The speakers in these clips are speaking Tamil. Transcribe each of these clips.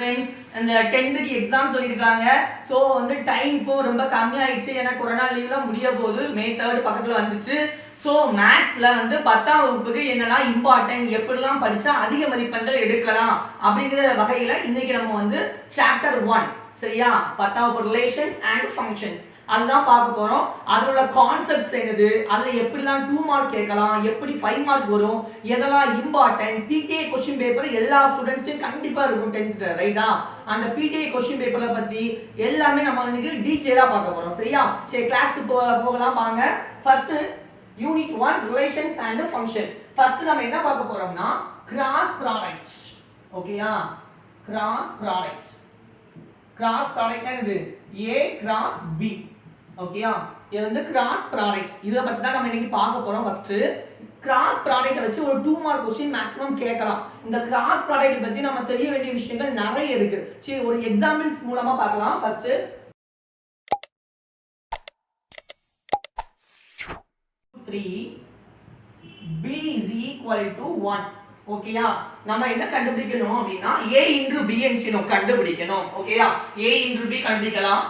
ஃப்ரெண்ட்ஸ் இந்த 10th க்கு எக்ஸாம் சொல்லியிருக்காங்க. ஸோ வந்து டைம் இப்போ ரொம்ப கம்மியாயிடுச்சு. ஏன்னா கொரோனா லீவ்லாம் முடிய போகுது. மே 3 பக்கத்தில் வந்துச்சு. ஸோ மேத்ஸில் வந்து 10ஆம் வகுப்புக்கு என்னெல்லாம் இம்பார்ட்டன்ட், எப்படிலாம் படித்தா அதிக மதிப்பெண்கள் எடுக்கலாம் அப்படிங்கிற வகையில் இன்னைக்கு நம்ம வந்து சாப்டர் 1 சரியா 10ஆம் வகுப்பு ரிலேஷன்ஸ் அண்ட் ஃபங்க்ஷன்ஸ் அதுதான் பார்க்க போறோம். அதோட கான்செப்ட்ஸ் என்னது, அதில் எப்படிலாம் 2 மார்க் கேட்கலாம், எப்படி 5 மார்க் வரும், எதெல்லாம் இம்பார்ட்டன்ட், பிடிஏ கொஸ்டின் பேப்பர் எல்லா ஸ்டூடெண்ட்ஸ்க்கும் கண்டிப்பாக இருக்கும் 10th ரைட்டா. அந்த பிடிஏ கொஸ்டின் பேப்பரை பற்றி எல்லாமே நம்ம இன்னைக்கு டீட்டெயிலாக பார்க்க போறோம் சரியா. சரி கிளாஸ்க்கு போகலாம் வாங்க. First unit 1 relations and function. First நம்ம என்ன பார்க்க போறோம்னா கிராஸ் ப்ராடக்ட். ஓகேயா, கிராஸ் ப்ராடக்ட். கிராஸ் ப்ராடக்ட் என்னது, A கிராஸ் B. ஓகேயா, இது வந்து கிராஸ் ப்ராடக்ட். இத பத்தி தான் நம்ம இன்னைக்கு பார்க்க போறோம். ஃபர்ஸ்ட் கிராஸ் ப்ராடக்ட்ட வச்சு ஒரு 2 மார்க் क्वेश्चन மேக்ஸिमम கேட்கலாம். இந்த கிராஸ் ப்ராடக்ட் பத்தி நம்ம தெரிய வேண்டிய விஷயங்கள் நிறைய இருக்கு. சரி ஒரு எக்ஸாம்பிள்ஸ் மூலமா பார்க்கலாம். First 3 B = 1. ஓகேயா, நம்ம என்ன கண்டுபிடிக்கணும் அப்படினா A * B ன்னு கண்டுபிடிக்கணும். ஓகேயா, A * B கண்டுபிடிக்கலாம்.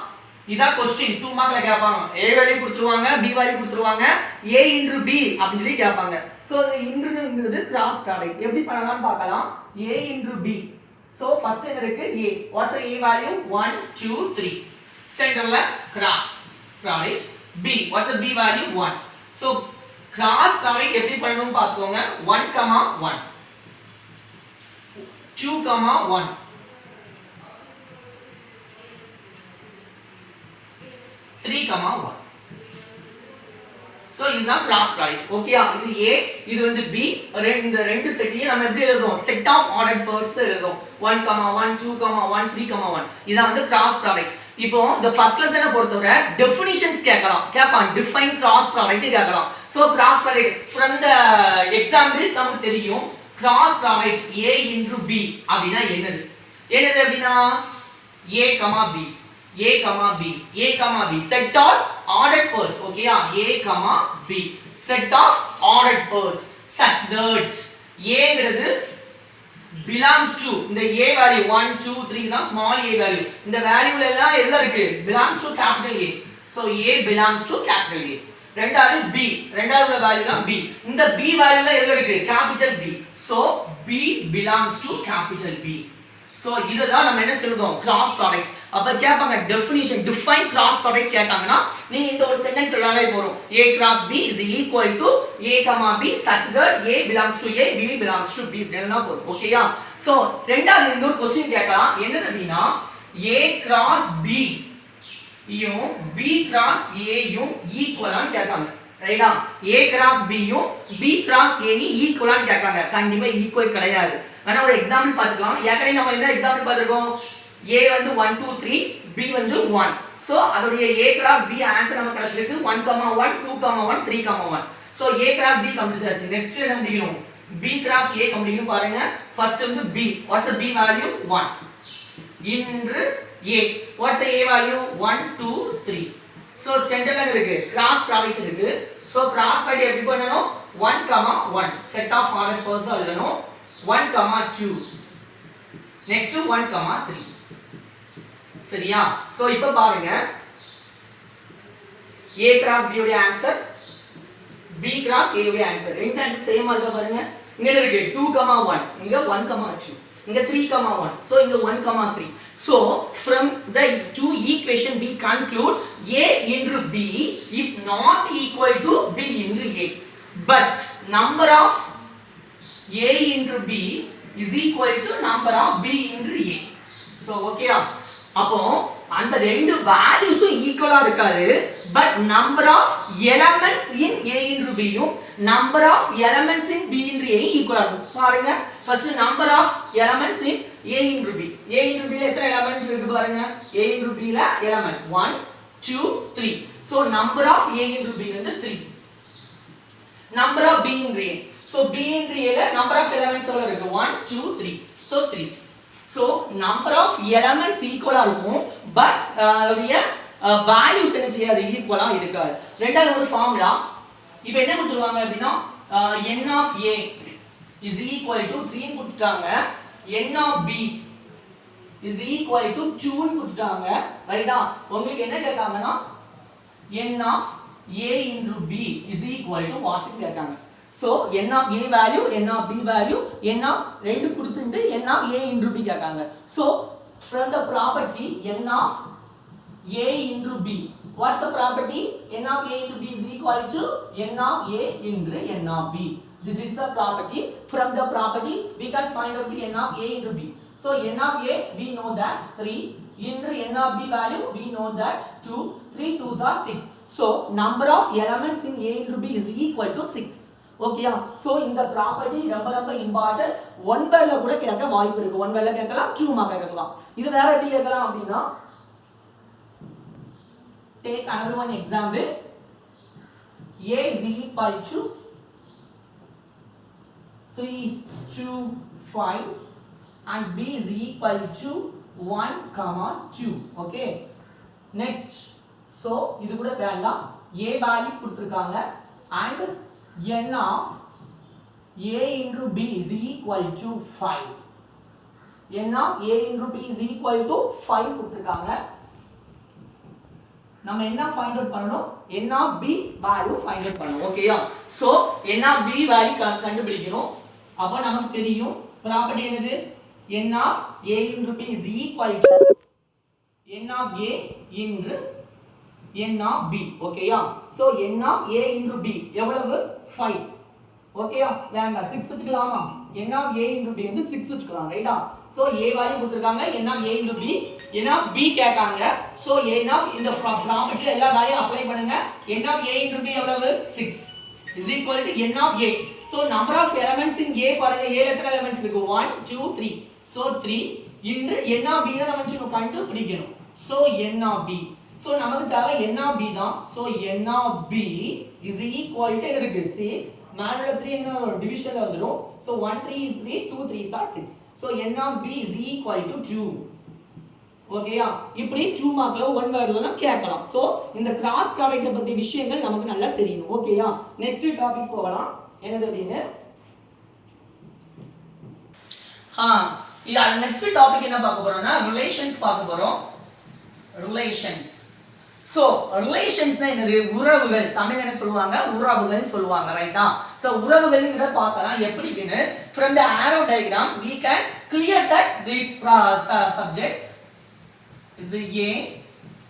இதா क्वेश्चन 2 மார்க்ல கேட்பாங்க. A வேல்யூ கொடுத்துருவாங்க, B வேல்யூ கொடுத்துருவாங்க, A * B அப்படி சொல்லி கேட்பாங்க. சோ இந்த இன்றுங்கிறது கிராஸ் ப்ராடக்ட். எப்படி பண்ணலாம்னு பார்க்கலாம். A * B. சோ ஃபர்ஸ்ட் என்ன இருக்கு A. Watts A value 1 2 3. சென்டர்ல cross product. B what's B value 1. So cross product எப்படி பண்ணனும்னு பாத்துக்கோங்க. 1 1 2 1 3 1. சோ இதுதான் கிராஸ் ப்ராடக்ட். ஓகேயா, இது A, இது வந்து B. இந்த ரெண்டு செட்டையும் நம்ம எப்படி எழுதுவோம், செட் ஆஃப் ஆர்டர்ட் பேர்ஸ் எழுதுவோம். 1 1 2 1 3 1. இதான் வந்து கிராஸ் ப்ராடக்ட். இப்போ இந்த ஃபர்ஸ்ட் லெசனை பொறுத்தவரை டெஃபினிஷன்ஸ் கேட்பான். டிஃபைன் கிராஸ் ப்ராடக்ட் கேட்கலாம். So cross product from the examples நமக்கு தெரியும். கிராஸ் ப்ராடக்ட் A * B அப்படினா என்னது அப்படினா A, B A, B A, B set of ordered pairs. ஓகேயா, A, B set of ordered pairs such that A ங்கிறது belongs to இந்த A value 1 2 3 தான் small a value. இந்த வேல்யூல எல்லாம் எல்லாம் இருக்கு belongs to capital A. so A belongs to capital A. ரெண்டாவது B, ரெண்டாவது வேல்யூ தான் B. இந்த B வேல்யூல எல்லாம் இருக்கு capital B. so B belongs to capital B. so இதுதான் நம்ம என்ன சொல்றோம் கிராஸ் ப்ராடக்ட். அப்ப கேட்பாங்க டெஃபினிஷன் டிஃபைன் கிராஸ் ப்ராடக்ட் கேட்டாங்கன்னா நீங்க இந்த ஒரு சென்டென்ஸ் எழுதாலே போறோம். A cross B is equal to A, B such that A belongs to A, B belongs to B அப்படினா போதும். ஓகேயா, சோ ரெண்டாவது இன்னொரு क्वेश्चन கேட்கலாம். என்னது அப்படினா A cross B யும் B cross A யும் ஈக்குவலான்னு கேட்காங்க. ரைட்டா, A cross B யும் B cross A யும் ஈக்குவலான்னு கேட்காங்க. கண்டிப்பா ஈக்குவல் கிடையாது. ஆனா ஒரு எக்ஸாம்பிள் பார்த்துக்கலாம். ஏற்கனவே நம்ம என்ன எக்ஸாம்பிள் பார்த்திருக்கோம். A வந்து 1 2 3, B வந்து 1. சோ அதோட A cross B ஆன்சர் நமக்கு கிடைச்சிருக்கு 1 1 2 1 3 1. சோ A cross B கண்டுபிடிச்சாச்சு. நெக்ஸ்ட் என்ன கண்டுபிடிக்கணும், B cross A கண்டுபிடிக்கணும். பாருங்க ஃபர்ஸ்ட் வந்து B. What's the B value 1 into A. What's the A value 1 2 3. So சென்டர்ல இருக்கு கிராஸ் ப்ராடக்ட் இருக்கு. சோ கிராஸ் ப்ராடக்ட் எப்படி பண்ணனும் 1 1 செட் ஆஃப் ஆர்டர் பேர்ஸ் எழுதணும். 1 2 நெக்ஸ்ட் 1 3. சரியா, சோ இப்போ பாருங்க A cross B உடைய ஆன்சர், B cross A உடைய ஆன்சர் ரெண்டு ஆன்சர் சேம் ஆ பாருங்க. இங்க இருக்கு 2 1, இங்க 1 2, இங்க 3 1. சோ இங்க 1 3. so from the two equation we conclude A into B is not equal to B into A, but number of A into B is equal to number of B into A. so okay அப்போ அந்த ரெண்டு வேல்யூஸும் ஈக்குவலா இருக்காது. But number of elements in A into B யும் number of elements in B into A ஈக்குவலா இருக்கும். பாருங்க first number of elements in A into B. A into B ல எத்தனை எலிமெண்ட்ஸ் இருக்கு பாருங்க. A into B ல element 1 2 3. So number of A into B வந்து 3. Number of B into A. So B into A ல நம்பர் ஆஃப் எலிமெண்ட்ஸ் எவ்வளவு இருக்கு 1 2 3. So 3. so number of elements equal ஆ இருக்கும். பட் அதோட வேல்யூஸ் என்ன செய்யாது ஈக்குவலா இருக்காது. ரெண்டாவது ஒரு ஃபார்முலா. இப்போ என்ன கொடுத்துருவாங்க அப்படினா n of A is equal to 3 கொடுத்துட்டாங்க. n of B is equal to 2 ன்னு கொடுத்துட்டாங்க ரைட்டா உங்களுக்கு என்ன கேட்காங்கன்னா n of a into b is equal to what ன்னு கேட்காங்க so n of a value n of b value n of ரெண்டு கொடுத்துட்டு n of a into b கேட்காங்க so from the property n of a into b what's the property n of a into b is equal to n of a into n of b this is the property from the property we can find out the n of a into b so n of a we know that 3 into n of b value we know that 2 3 2s are 6 so number of elements in a into b is equal to 6 okay so இந்த ப்ராப்பர்ட்டி ரொம்ப இம்பார்ட்டன்ட் ஒன் வேர்ட்ல கூட கேட்க வாய்ப்பு இருக்கு ஒன் வேர்ட்ல கேட்கலாம் 2 மார்க் கேட்கலாம் இது வேற எப்படி கேட்கலாம் அப்படினா take another one example a is equal to 3 2 5 and b is equal to 1 comma 2 okay next so இது கூட வேண்டாம் a வேல்யூ கொடுத்திருக்காங்க and n of a into b is equal to 5 n of a into b is equal to 5 கொடுத்திருக்காங்க நம்ம என்ன ஃபைண்ட் அவுட் பண்ணனும் n of b value find out பண்ணனும் ஓகேயா so n of b value கண்டுபிடிக்கணும் அப்ப நமக்கு தெரியும் ப்ராப்பர்ட்டி என்னது n of a into b is equal to n of a into n of b ஓகேயா so n of a into b எவ்வளவு 5 ஓகேயா வேண்டாம் 6 வச்சுக்கலாமா n of a into b வந்து 6 வச்சுக்கலாம் ரைட்டா சோ a வேல்யூ கொடுத்திருக்காங்க n of a into b n of b கேட்காங்க சோ n of இந்த ப்ராப்பர்ட்டில எல்லா வேல்யூ அப்ளை பண்ணுங்க n of a into b எவ்வளவு 6 is equal to n of a so number of elements in a பாருங்க a ல எத்தனை elements இருக்கு 1 2 3 so 3 into n of b தான் நம்ம கண்டுபிடிக்கணும் so n of b so நமக்கு தேவை n of b தான் so n of b is equal to என்னது 6 மேல 3 என்ன டிவிஷன்ல வந்துரும் so 1 3 is 3 2 3s are 6 so n of b is equal to 2 ஓகேயா இப்படி 2 மார்க்ல ஒன் வேர்ட்ல தான் கேட்கலாம் சோ இந்த கிராஸ் ப்ராடக்ட் பத்தி விஷயங்கள் நமக்கு நல்லா தெரியணும் ஓகேயா நெக்ஸ்ட் டாபிக் போகலாம் என்னது அப்படினு இது நெக்ஸ்ட் டாபிக் என்ன பார்க்க போறோம்னா ரிலேஷன்ஸ் பார்க்க போறோம் ரிலேஷன்ஸ் சோ ரிலேஷன்ஸ் என்னது உறவுகள் தமிழ்ல என்ன சொல்வாங்க உறவுகள் சொல்வாங்க ரைட்டா சோ உறவுகள்ங்கறத பார்க்கலாம் எப்படின்னு from the arrow diagram we can clear that this subject இது a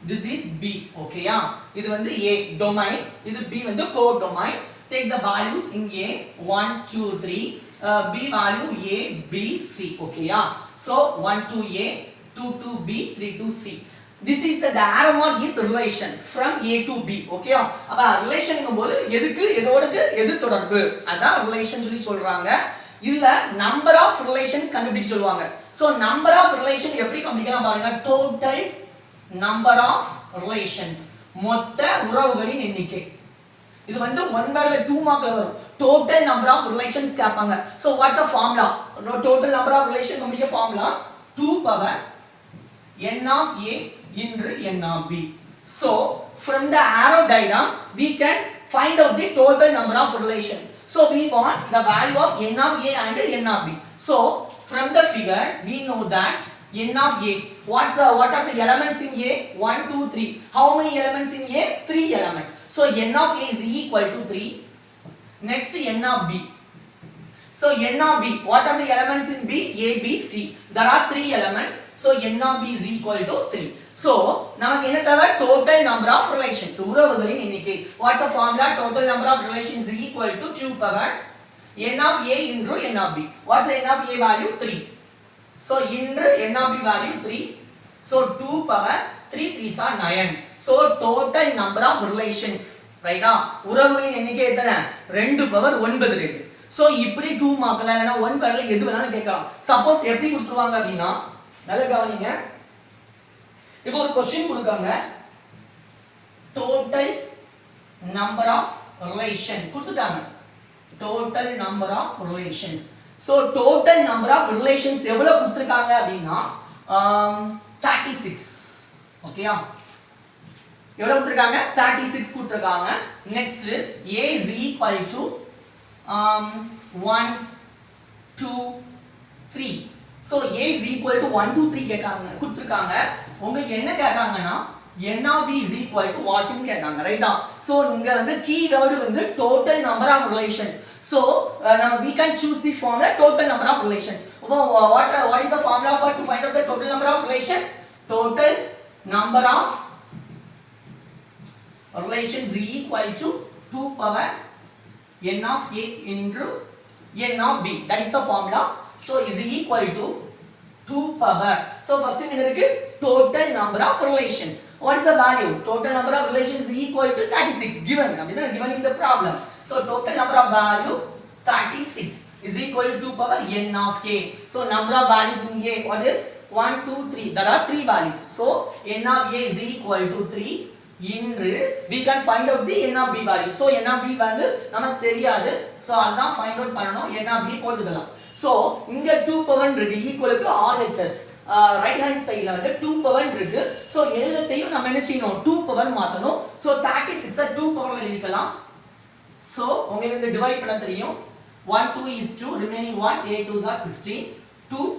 this is b ஓகேயா இது வந்து a domain இது b வந்து co-domain take the values in a 1 2 3 b value a b c ஓகேயா so 1 to a 2 to b 3 to c this is the arrow mark is the relation from a to b okay அப்ப relation ங்கும்போது எதுக்கு எதோடக்கு எது தொடர்பு அதான் relation சொல்லி சொல்றாங்க இதுல number of relations கண்டுபிடிக்க சொல்வாங்க so number of relation எப்படி கண்டுபிடிக்கலாம் பாருங்க total number of relations மொத்த உறவுகளின் எண்ணிக்கை இது வந்து 1 வேர்ட்ல 2 மார்க்ல வரும் total number of relations கேட்பாங்க so what's the formula total number of relation கண்டுபிடிக்க formula 2 power n of a into n of b so from the arrow diagram we can find out the total number of relations so we want the value of n of a and n of b so from the figure we know that n of a what are the elements in a 1 2 3 how many elements in a 3 elements so n of a is equal to 3 next n of b so n of b what are the elements in b a b c there are 3 elements so n of b is equal to 3 so நமக்கு என்ன தேவை total number of relations உறவுகளின் எண்ணிக்கை what's the formula total number of relations is equal to 2 power n of a into n of b what's the n of a value 3 so into n of b value 3 so 2 power 3 3s are 9 so total number of relations ரைட்டா உறவுகளின் எண்ணிக்கை எத்தனை 2 பவர் 9 இருக்கு சோ இப்படி 2 மார்க்ல இல்லனா 1 வேர்ட்ல எது வேணாலும் கேட்கலாம் சப்போஸ் எப்படி கொடுத்துருவாங்க அப்படினா நல்லா கவனிங்க இப்போ ஒரு क्वेश्चन கொடுக்காங்க total number of relation கொடுத்துட்டாங்க total number of relations so total number of relations எவ்வளவு கொடுத்திருக்காங்க அப்படினா 36 ஓகேயா எவ்வளவு கொடுத்திருக்காங்க 36 கொடுத்திருக்காங்க next a is equal to 1 2 3 so a is equal to 1 2 3 கேட்டாங்க கொடுத்திருக்காங்க உங்களுக்கு என்ன கேட்டாங்கன்னா n of b is equal to what ன்னு கேட்டாங்க ரைட்டா so இங்க வந்து keyword வந்து total number of relations so we can choose the formula total number of relations what is the formula for to find out the total number of relation total number of relations is equal to 2 power n of a into n of b that is the formula so is equal to 2 power so first என்ன இருக்கு total number of relations what is the value total number of relations is equal to 36 given அப்படினா given in the problem so total number of value 36 is equal to 2 power n of a so number of values in a what is 1 2 3 there are 3 values so n of a is equal to 3 இன்று we can find out the n of b value so n of b வந்து நமக்கு தெரியாது so அதான் find out பண்ணனும் n of b போட்டுக்கலாம் so இங்க 2 power இருக்கு equal to RHS right hand சைடுல வந்து 2 power இருக்கு so LHSயும் நம்ம என்ன செய்யணும் 2 power மாத்தணும் so 36 2 power எழுதிக்கலாம் so உங்களுக்கு இந்த டிவைட் பண்ண தெரியும் 1 2 is 2 remaining 1 8 2s are 16 2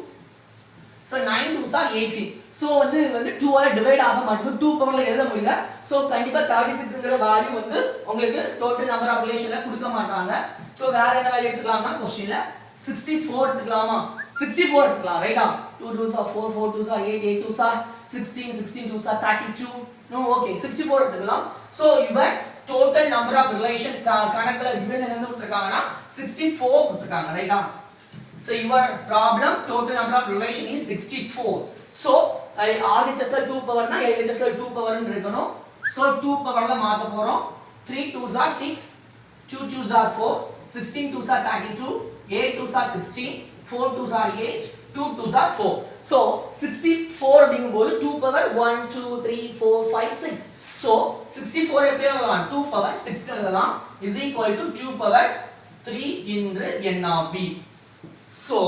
so 9 2s are 18 so வந்து இது வந்து 2 ஆல டிவைட் ஆக மாட்டேங்குது 2 பவர்ல எழுத முடியல so கண்டிப்பா 36 ங்கற வேல்யூ வந்து உங்களுக்கு டோட்டல் நம்பர் ஆஃப் ரிலேஷன்ல கொடுக்க மாட்டாங்க so வேற என்ன வேல்யூ எடுத்துக்கலாம்னா क्वेश्चनல 64 எடுத்துக்கலாமா 64 எடுத்துக்கலாம் ரைட்டா 2 2s are 4 4 2s are 8 8 2s are 16 16 2s are 32 no okay 64 எடுத்துக்கலாம் so இவர் total number of relation கணக்குல given என்ன கொடுத்திருக்காங்கன்னா 64 கொடுத்திருக்காங்க ரைட்டா so your problem total number of relation is 64 so RHS ல 2 power னா LHS ல 2 power ன்னு இருக்கணும் so 2 power ல மாத்த போறோம் 3 2s are 6 2 2s are 4 16 2s are 32 8 2s are 16 4 2s are 8 2 2s are 4 so 64 அப்படிங்கும்போது 2 power 1 2 3 4 5 6 so 64 எப்படி எழுதலாம் 2 power 6 எழுதலாம் is equal to 2 power 3 into n of b so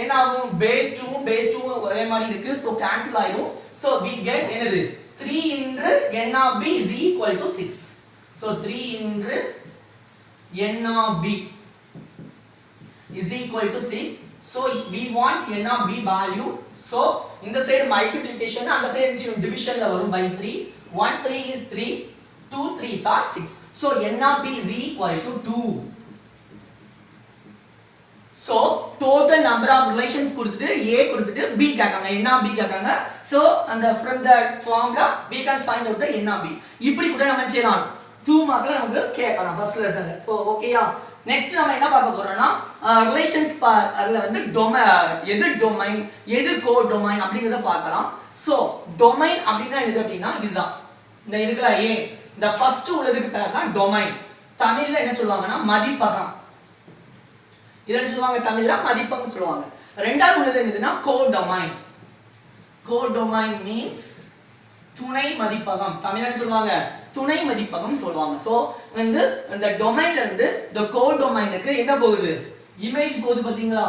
என்ன ஆகும் base 2 ஒரே மாதிரி இருக்கு so cancel ஆயிடும் so we get என்னது 3 into n of b is equal to 6 so 3 into n of b is equal to 6 so we want n of b value so இந்த சைடு multiplication அந்த சைடு division ல வரும் by 3 1 3 is 3 2 3s are 6 so n of b is equal to 2 so total number of relations கொடுத்துட்டு a கொடுத்துட்டு b கேட்காங்க n of b கேட்காங்க so and from the formula we can find out the n of b இப்படி கூட நம்ம செய்யலாம் 2 மார்க்ல நமக்கு கேட்கலாம் first lesson so ஓகேயா நெக்ஸ்ட் நம்ம என்ன பார்க்க போறோம்னா ரிலேஷன்ஸ் அதுல வந்து எது டொமைன் எது கோடொமைன் அப்படிங்கறத பார்க்கலாம் so டொமைன் அப்படினா என்னது அப்படினா இதுதான் இந்த இருக்குல a இந்த ஃபர்ஸ்ட் உள்ளதுக்கு பேர் தான் டொமைன் தமிழ்ல என்ன சொல்வாங்கன்னா மதிப்பகம் இதெல்லாம் சொல்வாங்க தமிழ்ல மதிப்பகம் சொல்வாங்க ரெண்டாவது உள்ளது என்னதுன்னா கோடொமைன் மீன்ஸ் துணை மதிப்பகம் தமிழ்ல என்ன சொல்வாங்க துணை மதிப்பகம் சொல்வாங்க சோ வந்து இந்த டொமைன்ல இருந்து the கோடொமைனுக்கு என்ன போகுது இமேஜ் போகுது பாத்தீங்களா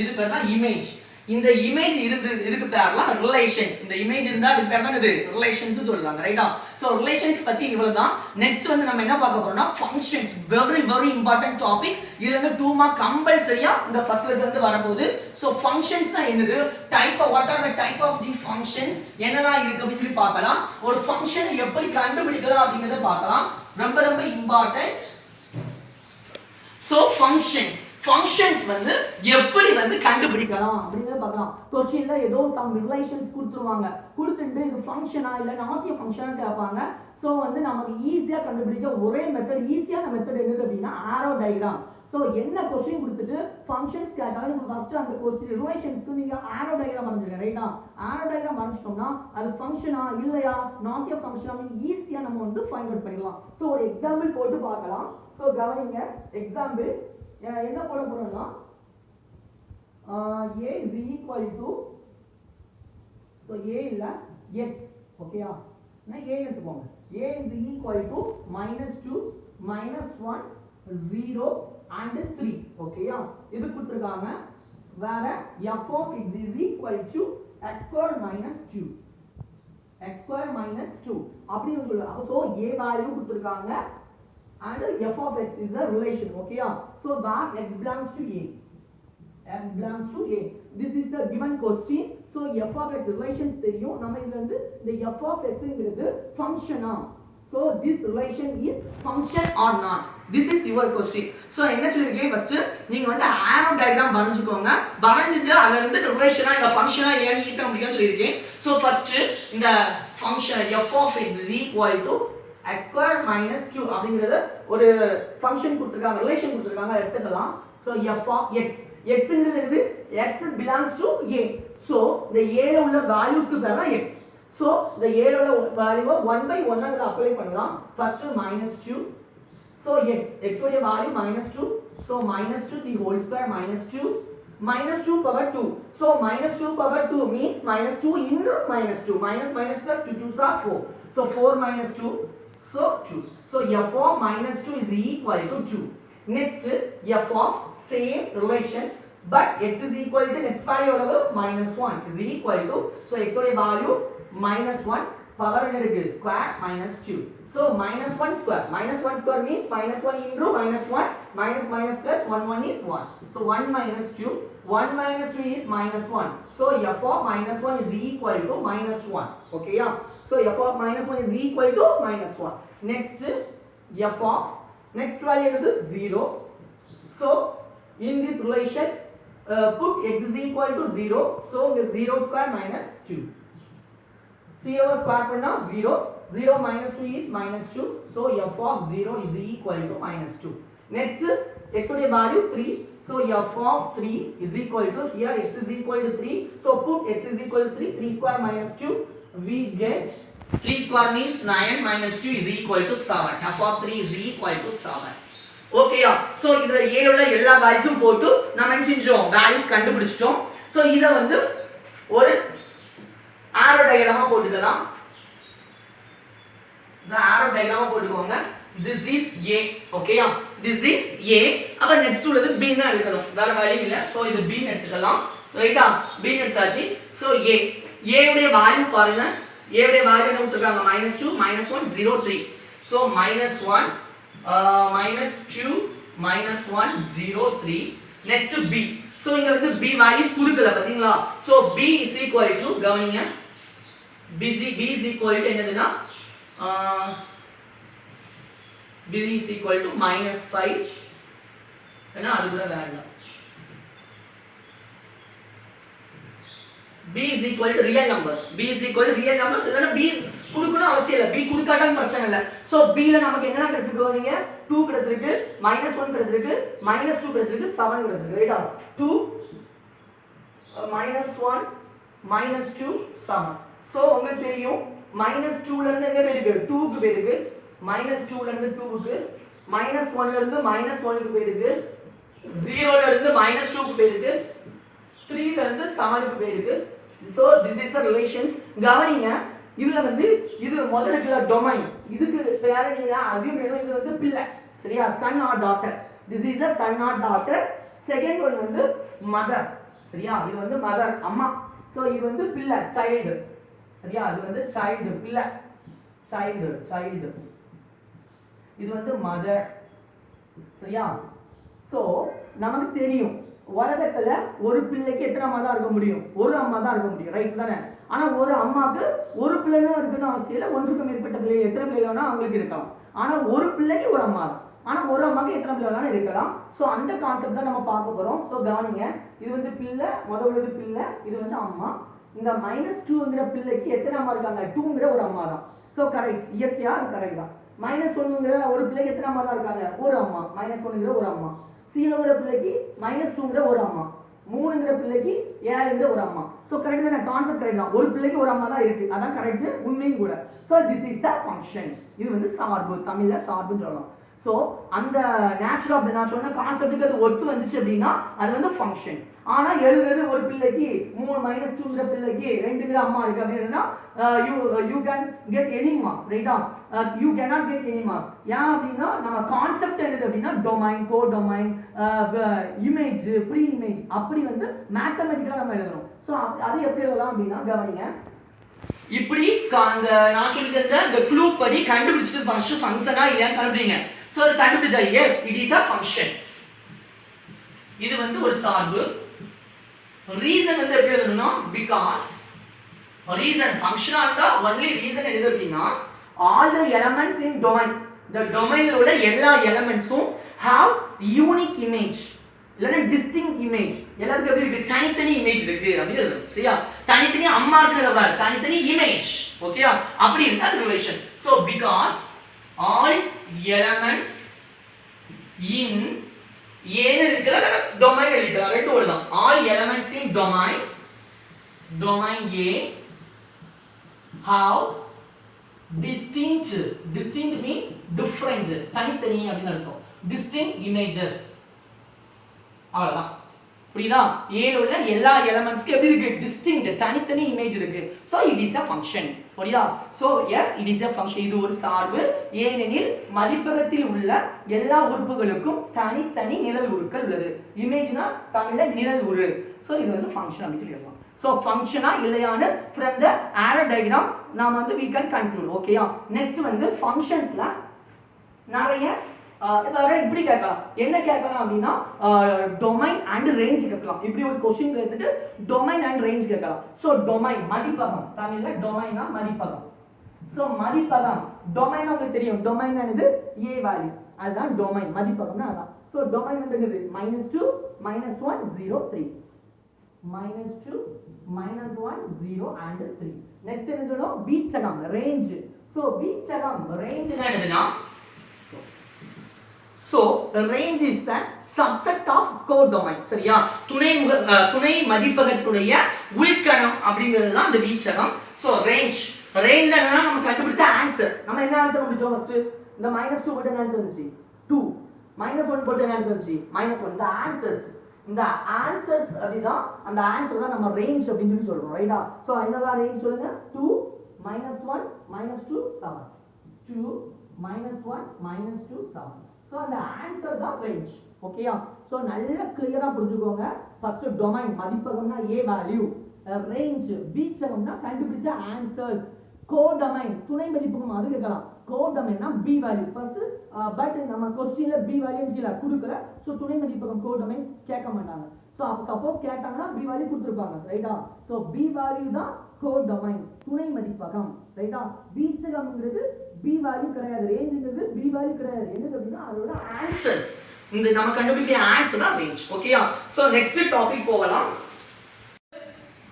இது பேர் தான் இமேஜ் இந்த இமேஜ் இதுக்கு பேர்லாம் ரிலேஷன்ஸ் இந்த இமேஜ் இருந்தா அதுக்கு பேர் தான் இது ரிலேஷன்ஸ் சொல்றாங்க ரைட்டா சோ ரிலேஷன்ஸ் பத்தி இவ்வளவுதான் நெக்ஸ்ட் வந்து நம்ம என்ன பார்க்க போறோம்னா ஃபங்க்ஷன்ஸ் very important topic இதுல இருந்து 2 மார்க் கம்பல்சரியா இந்த ஃபர்ஸ்ட் லெசன்ல இருந்து வரப்போகுது சோ ஃபங்க்ஷன்ஸ் தான் என்னது type what are the type of the functions என்னலாம் இருக்கு அப்படி சொல்லி பார்க்கலாம் ஒரு ஃபங்க்ஷனை எப்படி கண்டுபிடிக்கலாம் அப்படிங்கறத பார்க்கலாம் ரொம்ப இம்பார்ட்டன்ட் சோ ஃபங்க்ஷன்ஸ் வந்து எப்படி வந்து கண்டுபிடிக்கலாம் அப்படிங்கறத பார்க்கலாம் क्वेश्चनல ஏதோ சம் ரிலேஷன்ஸ் கொடுத்துருவாங்க கொடுத்துட்டு இது ஃபங்க்ஷனா இல்ல நாட் எ ஃபங்க்ஷனா கேட்பாங்க சோ வந்து நமக்கு ஈஸியா கண்டுபிடிக்க ஒரே மெத்தட் ஈஸியான மெத்தட் என்னது அப்படினா ஆரோ டயகிராம் சோ என்ன क्वेश्चन கொடுத்துட்டு ஃபங்க்ஷன்ஸ் கேட்டாலும் நீங்க ஃபர்ஸ்ட் அந்த क्वेश्चन ரிலேஷன்ஸ்க்கு நீங்க ஆரோ டயகிராம் வரைஞ்சிருங்க ரைட்டா ஆரோ டயகிராம் வரைஞ்சிட்டோம்னா அது ஃபங்க்ஷனா இல்லையா நாட் எ ஃபங்க்ஷனா ஈஸியா நம்ம வந்து ஃபைண்ட் அவுட் பண்ணிடலாம் சோ ஒரு எக்ஸாம்பிள் போட்டு பார்க்கலாம் சோ கவனிங்க எக்ஸாம்பிள் என்ன போட போறோம்னா a is equal to so a இல்ல x ஓகேயா நான் a எடுத்துக்கோங்க a is equal to -2 -1 0 and 3 ஓகேயா இது கொடுத்திருக்காங்க வேற f of x is equal to x square minus 2 அப்படி சொல்லுவாங்க சோ a வேல்யூ கொடுத்திருக்காங்க and f of x is a relation okay so that x belongs to a this is the given question. So f of x relations தெரியும். நம்ம இதுல வந்து இந்த f of x ங்கிறது ஃபங்க்ஷனா? So this relation is function or not? This is your question. So என்ன சொல்லிருக்கேன் first நீங்க வந்து arrow diagram வரைஞ்சுக்கோங்க. வரைஞ்சிட்டு அதுல இருந்து ரிலேஷனா இல்ல ஃபங்க்ஷனா இல்லையான்னு ஈஸியா முடியும்னு சொல்லிருக்கேன். So first இந்த function f of x is equal to x square minus 2 அப்படிங்கறது ஒரு ஃபங்க்ஷன் கொடுத்திருக்காங்க, ரிலேஷன் கொடுத்திருக்காங்க, எடுத்துக்கலாம். So f of x ங்கிறது x belongs to a. So the a ல உள்ள வேல்யூஸ்க்கு பேர் தான் x. So the a ல உள்ள வேல்யூவை 1 by 1 ல அப்ளை பண்ணலாம். First minus 2. So x உடைய value minus 2. So minus 2 the whole square minus 2. Minus 2 power 2. So minus 2 power 2 means minus 2 into minus 2. Minus minus plus 2 2s are 4. So 4 minus 2. So 2. So f of minus 2 is equal to 2. Next f of same relation but x is equal to next value minus 1 is equal to, so x உடைய value minus 1 power என்ன இருக்கு square minus 2. So minus 1 square means minus 1 into minus 1 minus minus plus 1 is 1. So 1 minus 2 is minus 1. So f of minus 1 is equal to minus 1. Okay, yeah. So f of minus 1 is equal to minus 1. Next f of next value is 0. So in this relation put x is equal to 0. So 0 square minus 2. See our square பண்ணா 0 minus 2 is minus 2. So f of 0 is equal to minus 2. Next x உடைய value 3. So f of 3 is equal to, here x is equal to 3. So put x is equal to 3. 3 square minus 2. We get 3 square means 9 minus 2 is equal to 7. f of 3 is equal to 7. ஓகேயா? சோ இதுல a ல உள்ள எல்லா வேல்யூஸும் போட்டு நாம என்ன செஞ்சோம்? வேல்யூஸ் கண்டுபிடிச்சிட்டோம். சோ இத வந்து ஒரு arrow diagram போட்டுக்கலாம். இந்த arrow diagram போட்டுக்கோங்க. This is a. ஓகேயா? This is a. அப்ப நெக்ஸ்ட் உள்ளது b ன்னு எடுக்கணும். வேற வழி இல்ல. சோ இது b ன்னு எடுத்துக்கலாம். ரைட்டா? b ன்னு எடுத்தாச்சு. சோ a உடைய வேல்யூ பாருங்க. a உடைய வேல்யூ என்ன கொடுத்திருக்காங்க? -2 -1 0 3. So -1 minus 2 minus 1 0 3. Next b. So இங்க வந்து b values கொடுக்கல பாத்தீங்களா? So b is equal to, கவனிங்க, b is equal to என்னதுன்னா b is equal to -5. ஏன்னா அது கூட வேண்டாம். b is equal to real numbers. b is equal to real numbers. இல்லனா b குடுக்கணும் அவசியம் இல்ல. b குடுக்காட்டாலும் பிரச்சனை இல்ல. சோ b ல நமக்கு என்ன கிடைச்சிருக்கு? நீங்க 2 கிடைச்சிருக்கு, -1 கிடைச்சிருக்கு, -2 கிடைச்சிருக்கு, 7 கிடைச்சிருக்கு. ரைட்டா? 2 -1 -2 7. சோ உங்களுக்கு தெரியும் -2 ல இருந்து எங்க போயிருக்கு? 2 க்கு போயிருக்கு. -2 ல இருந்து 2 க்கு, -1 ல இருந்து -1 க்கு போயிருக்கு, 0 ல இருந்து -2 க்கு போயிருக்கு, 3 ல இருந்து 7 க்கு போயிருக்கு. So this is the relations. கவனிங்க, இதுல வந்து இது முதல்ல இருக்குல டொமைன், இதுக்கு பேர் நீங்க அஸ்யூம் பண்ணணும் இது வந்து பிள்ளை. சரியா? Son or daughter. This is the son or daughter. Second one வந்து மதர். சரியா? இது வந்து மதர், அம்மா. சோ இது வந்து பிள்ளை, சைல்டு. சரியா? இது வந்து சைல்டு, பிள்ளை, சைல்டு. இது வந்து மதர். சரியா? சோ நமக்கு தெரியும் உலகத்துல ஒரு பிள்ளைக்கு எத்தனை அம்மா தான் இருக்க முடியும்? ஒரு அம்மா தான் இருக்க முடியும். ரைட் தானே? ஆனா ஒரு அம்மாக்கு ஒரு பிள்ளைன்னு இருக்குன்னு அவசியம் இல்லை. ஒன்றுக்கு மேற்பட்ட பிள்ளை, எத்தனை பிள்ளை வேணா அவங்களுக்கு இருக்கலாம். ஆனா ஒரு பிள்ளைக்கு ஒரு அம்மா தான். ஆனா ஒரு அம்மாக்கு எத்தனை பிள்ளை வேணாலும் இருக்கலாம். சோ அந்த கான்செப்ட் தான் நம்ம பார்க்க போறோம். சோ கவனிங்க, இது வந்து பிள்ளை, முதல்ல பிள்ளை, இது வந்து அம்மா. இந்த -2ங்கிற பிள்ளைக்கு எத்தனை அம்மா இருக்காங்க? 2ங்கிற ஒரு அம்மா தான். சோ கரெக்ட், இயற்கையா அது கரெக்ட் தான். -1ங்கிற ஒரு பிள்ளைக்கு எத்தனை அம்மா தான் இருக்காங்க? ஒரு அம்மா. -1ங்கிற ஒரு அம்மா. 0ங்கிற பிள்ளைக்கு -2ங்கிற ஒரு அம்மா. 3ங்கிற பிள்ளைக்கு 7ங்கிற ஒரு அம்மா. சோ கரெக்ட் தான? கான்செப்ட் கரெக்ட் தான். ஒரு பிள்ளைக்கு ஒரு அம்மா தான் இருக்கு. அதான் கரெக்ட், உண்மையும் கூட. So this is the function. இது வந்து சார்பு, தமிழ்ல சார்புன்னு சொல்லலாம். சோ அந்த நேச்சர் ஆஃப் தி நான் சொன்ன கான்செப்ட்டுக்கு அது ஒத்து வந்துச்சு அப்படின்னா அது வந்து ஃபங்க்ஷன். ஆனா எழுதுறது ஒரு பிள்ளைக்கு 3 -2ங்கிற பிள்ளைக்கு 2ங்கிற அம்மா இருக்கு அப்படின்னா you can get any marks. ரைட்டா? you cannot get any marks. ஏன் அப்படின்னா நம்ம கான்செப்ட் என்னது அப்படின்னா டொமைன், கோ டொமைன், இமேஜ், ப்ரீ இமேஜ், அப்படி வந்து மேத்தமெட்டிக்கலா நம்ம எழுதணும். சோ அது எப்படி எழுதலாம் அப்படின்னா கவனிங்க, இப்படி அந்த நான் சொல்லி தந்த the clue படி கண்டுபிடிச்சிட்டு ஃபர்ஸ்ட் ஃபங்க்ஷனா இல்லையா கண்டுபிடிங்க. சோ அது கண்டுபிடிச்சா S it is a function. இது வந்து ஒரு சார்பு. ரீசன் வந்து எப்படி எழுதணும்னா because reason functional இருந்தா only reason எழுதுறீங்கன்னா all the elements in domain the domain ல உள்ள எல்லா எலிமெண்ட்ஸும் have unique image இல்லனா distinct image எல்லாருக்கும் எப்படி இருக்கு தனித்தனி இமேஜ் இருக்கு அப்படி எழுதணும் சரியா தனித்தனி அம்மா இருக்குல பாரு தனித்தனி இமேஜ் ஓகேயா அப்படி இருந்தா relation so because all elements in ஏன்னு இருக்குல domain எழுதிக்கலாம் ரெண்டு வேர்ட் தான் all elements in domain A have distinct means different தனித்தனி அப்படினு அர்த்தம் distinct images அவ்வளவுதான் புரியுதா ஏல உள்ள எல்லா எலிமெண்ட்ஸ்க்கு எப்படி இருக்கு distinct தனித்தனி இமேஜ் இருக்கு so it is a function புரியுதா so yes it is a function இது ஒரு சார்பு ஏனெனில் மதிப்பகத்தில் உள்ள எல்லா உறுப்புகளுக்கும் தனித்தனி நிழல் உருக்கள் உள்ளது இமேஜ்னா தமிழ்ல நிழல் உரு so இது வந்து function அப்படி சொல்லிடலாம் so function இல்லையானு from the arrow diagram நாம வந்து we can conclude ஓகேயா நெக்ஸ்ட் வந்து functionsல நிறைய இதால இப்படி கேட்கலாம் என்ன கேட்கலாம் அப்படினா domain and range கேட்கலாம் இப்படி ஒரு क्वेश्चन எடுத்துட்டு domain and range கேட்கலாம் so domain மதிப்பகம் தமிழ்ல domainனா மதிப்பகம் so மதிப்பகம் domain உங்களுக்கு தெரியும் domain என்னது a value அதுதான் domain மதிப்பகம்னா அதான் so domain என்னது -2 -1 0 3 -2 -1 0 and 3 next என்ன சொல்றோம் வீச்சகம் range so வீச்சகம் range என்னதுன்னா so the range is the subset of codomain சரியா துணை மதிப்பகத்துடைய உள்கணம் அப்படிங்கிறது தான் அந்த வீச்சகம் so range ல நம்ம கண்டுபிடிச்ச ஆன்சர் நம்ம என்ன ஆன்சர் கண்டுபிடிச்சோம் ஃபர்ஸ்ட் இந்த -2 போட்ட ஆன்சர் வந்துச்சு 2 -1 போட்ட ஆன்சர் வந்துச்சு -1 the answers இந்த ஆன்சர்ஸ் அப்படிதான் அந்த ஆன்சர் தான் நம்ம ரேஞ்ச் அப்படினு சொல்லி சொல்றோம் ரைட்டா சோ என்னதான் ரேஞ்ச் சொல்லுங்க 2 -1 -2 7 2 -1 -2 7 சோ அந்த ஆன்சர் தான் ரேஞ்ச் ஓகேயா சோ நல்லா கிளியரா புரிஞ்சுக்கோங்க ஃபர்ஸ்ட் டொமைன் மதிப்பகம்னா a வேல்யூ ரேஞ்ச் வீச்சகம்னா கண்டுபிடிச்ச ஆன்சர்ஸ் கோடொமைன் துணை மதிப்பகம் அது கேட்கலாம் கோடொமைன்னா b வேல்யூ ஃபர்ஸ்ட் பட் நம்ம क्वेश्चनல b வேல்யூ இல்ல கொடுக்கல சோ துணை மதிப்பகம் கோடொமைன் கேட்க மாட்டாங்க சோ அப்ப சப்போஸ் கேட்டாங்கன்னா b வேல்யூ கொடுத்திருப்பாங்க ரைட்டா சோ b வேல்யூ தான் கோடொமைன் துணை மதிப்பகம் ரைட்டா வீச்சகம்ங்கிறது b வேல்யூ கிடையாது ரேஞ்ச்ங்கிறது b வேல்யூ கிடையாது என்னது அப்படினா அதோட ஆன்சர்ஸ் இந்த நம்ம கண்டுபிடிக்கிற ஆன்சர் தான் ரேஞ்ச் ஓகேயா சோ நெக்ஸ்ட் டாபிக் போகலாம்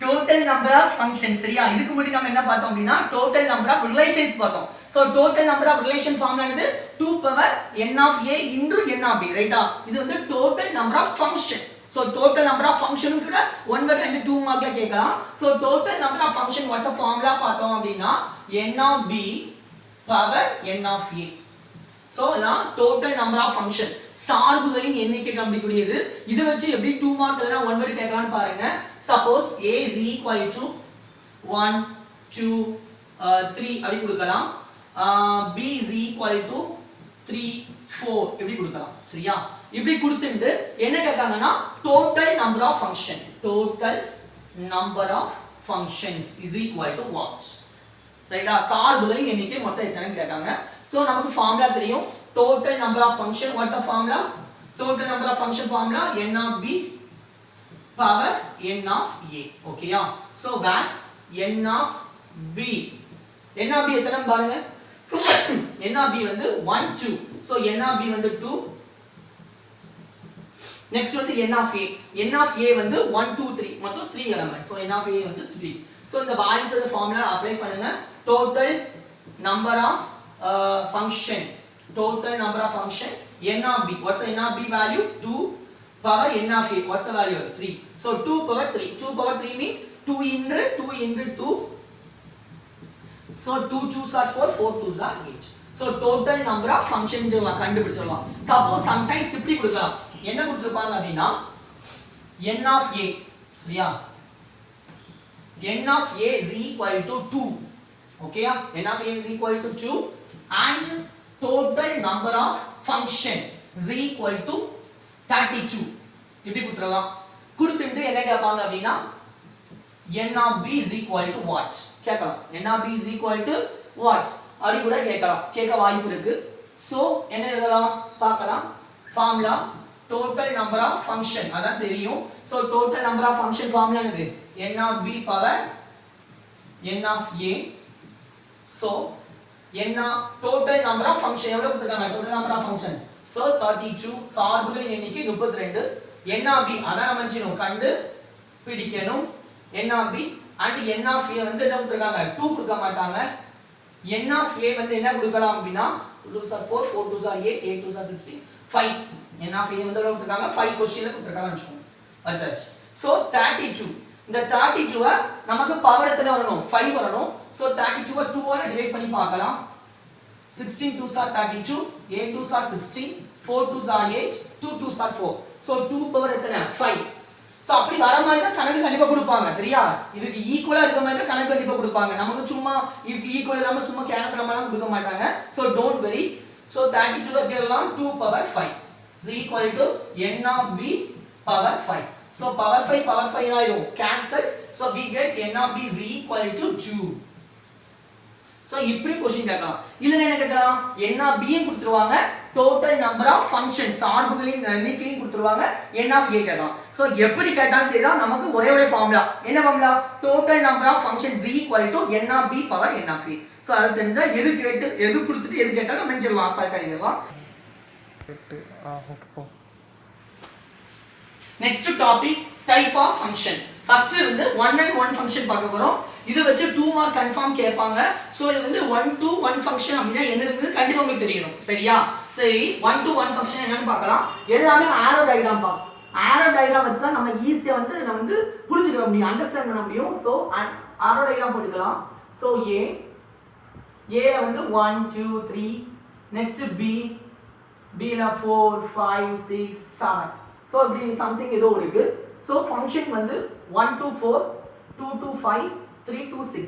total number of functions சரியா இதுக்கு முன்னாடி நம்ம என்ன பார்த்தோம் அப்படினா total number of relations பார்த்தோம் so total number of relation formula என்னது 2 power n of a into n of b ரைட்டா இது வந்து total number of function so total number of function கூட 1 word and 2 மார்க்ல கேட்கலாம் so total number of function what's the formula பார்த்தோம் அப்படினா n of b power n of a so இதான் total number of function சார்புகளின் எண்ணிக்கை கண்டுபிடிக்கிறது இது வச்சு எப்படி 2 மார்க் இல்லனா 1 word கேட்கலாம்னு பாருங்க suppose a is equal to 1 2 3 அப்படி கொடுக்கலாம் b is equal to 3 4 இப்படி கொடுக்கலாம் சரியா இப்படி கொடுத்துட்டு என்ன கேட்காங்கன்னா total number of functions is equal to what ரைட்டா சார்புகளின் எண்ணிக்கை மொத்தம் எத்தனைன்னு கேட்காங்க சோ நமக்கு ஃபார்முலா தெரியும் total number of function what the formula total number of function formula n of b power n of a ஓகேயா so where n of b எத்தனை பாருங்க n of b வந்து 1 2 சோ n of b வந்து 2 நெக்ஸ்ட் வந்து n of a வந்து 1 2 3 மொத்தம் 3 elements so n of a வந்து 3 சோ இந்த வால்யூஸ் ஆஃப் ஃபார்முலா அப்ளை பண்ணுங்க total number of function n of b what's the n of b value 2 power n of a what's the value 3 so 2 power 3 means 2 into 2 so 2 2s are 4 4 2s are 8 so total number of functions கண்டுபிடிச்சிடலாம் suppose sometimes இப்படி கொடுக்கலாம் என்ன கொடுத்திருப்பாங்க அப்படினா n of a சரியா n of a is equal to 2 okay n of a is equal to 2 and total number of function is equal to 32 இப்படி கொடுத்துறலாம் கொடுத்துட்டு என்ன கேட்பாங்க அப்படினா n of b is equal to what கேட்கலாம் n of b is equal to what அப்படி கூட கேட்க வாய்ப்பு இருக்கு சோ என்ன எழுதலாம் பார்க்கலாம் formula total number of function அதான் தெரியும். So total number of function formula என்னது? n of b power n of a. So n total number of function எவ்வளவு கொடுத்திருக்காங்க? total number of function. So 32 சார்புகளின் எண்ணிக்கை 32. n of b அதான் நம்ம நினைச்சோம் கண்டு பிடிக்கணும். n of b and n of a வந்து என்ன கொடுத்திருக்காங்க? 2 கொடுக்க மாட்டாங்க. n of a வந்து என்ன கொடுக்கலாம் அப்படினா 2 2 are 4 4 2 are 8 8 2 are 16 5. n of a வந்து கொடுத்திருக்காங்க 5 क्वेश्चनல கொடுத்திருக்காங்க வெச்சுக்கோங்க. அச்சாச்சு. So 32 இந்த 32 நமக்கு பவர் எத்தனை வரணும்? 5 வரணும். So 32 2 ஆல டிவைட் பண்ணி பார்க்கலாம். 16 2s are 32 8 2s are 16 4 2s are 8 2 2s are 4. So 2 power எத்தனை? 5. சோ அப்படி வர மாதிரி தான் கணக்கு கண்டிப்பா கொடுப்பாங்க சரியா. இதுக்கு ஈக்குவலா இருக்க மாதிரி தான் கணக்கு கண்டிப்பா கொடுப்பாங்க. நமக்கு சும்மா இதுக்கு ஈக்குவல் இல்லாம சும்மா கேனத்தனமாலாம் கொடுக்க மாட்டாங்க. So don't worry. சோ 32 கேட்கலாம் 2 power 5 is equal to n of b power 5. So power 5 ஆயிடும் cancel. So we get n of b is equal to 2. So இப்படி क्वेश्चन கேட்கலாம். இல்ல என்ன கேட்கலாம்? n of b யும் கொடுத்துருவாங்க total number of functions சார்புகளின் எண்ணிக்கையும் கொடுத்துருவாங்க n of a கேட்கலாம். So எப்படி கேட்டாலும் சரிதா நமக்கு ஒரே ஃபார்முலா. என்ன formula? total number of functions is equal to n of b power n of a. So அது தெரிஞ்சா எது கேட்டு எது கொடுத்துட்டு எது கேட்டாலும் நம்ம மென்ஷன் அசால்ட்டா எழுதலாம். Next topic type of function. First வந்து 1 and 1 function பார்க்க போறோம். இத வச்சு 2 மார்க் கன்ஃபார்ம் கேட்பாங்க. சோ இது வந்து 1 to 1 function அப்படினா என்னதுன்னு கண்டிப்பா உங்களுக்கு தெரியணும். சரியா? சரி 1 to 1 function என்னன்னு பார்க்கலாம். எல்லாமே arrow diagram பா. arrow diagram வச்சு தான் நம்ம ஈஸியா வந்து நம்ம வந்து புரிஞ்சுக்க முடியும், அண்டர்ஸ்டாண்ட் பண்ண முடியும். சோ arrow diagram போட்டுக்கலாம். சோ a ல வந்து 1 2 3 next b b ல 4 5 6 7. சோ இப்படி something ஏதோ இருக்கு. சோ ஃபங்க்ஷன் வந்து 1 to 4 2 to 5 3 to 6.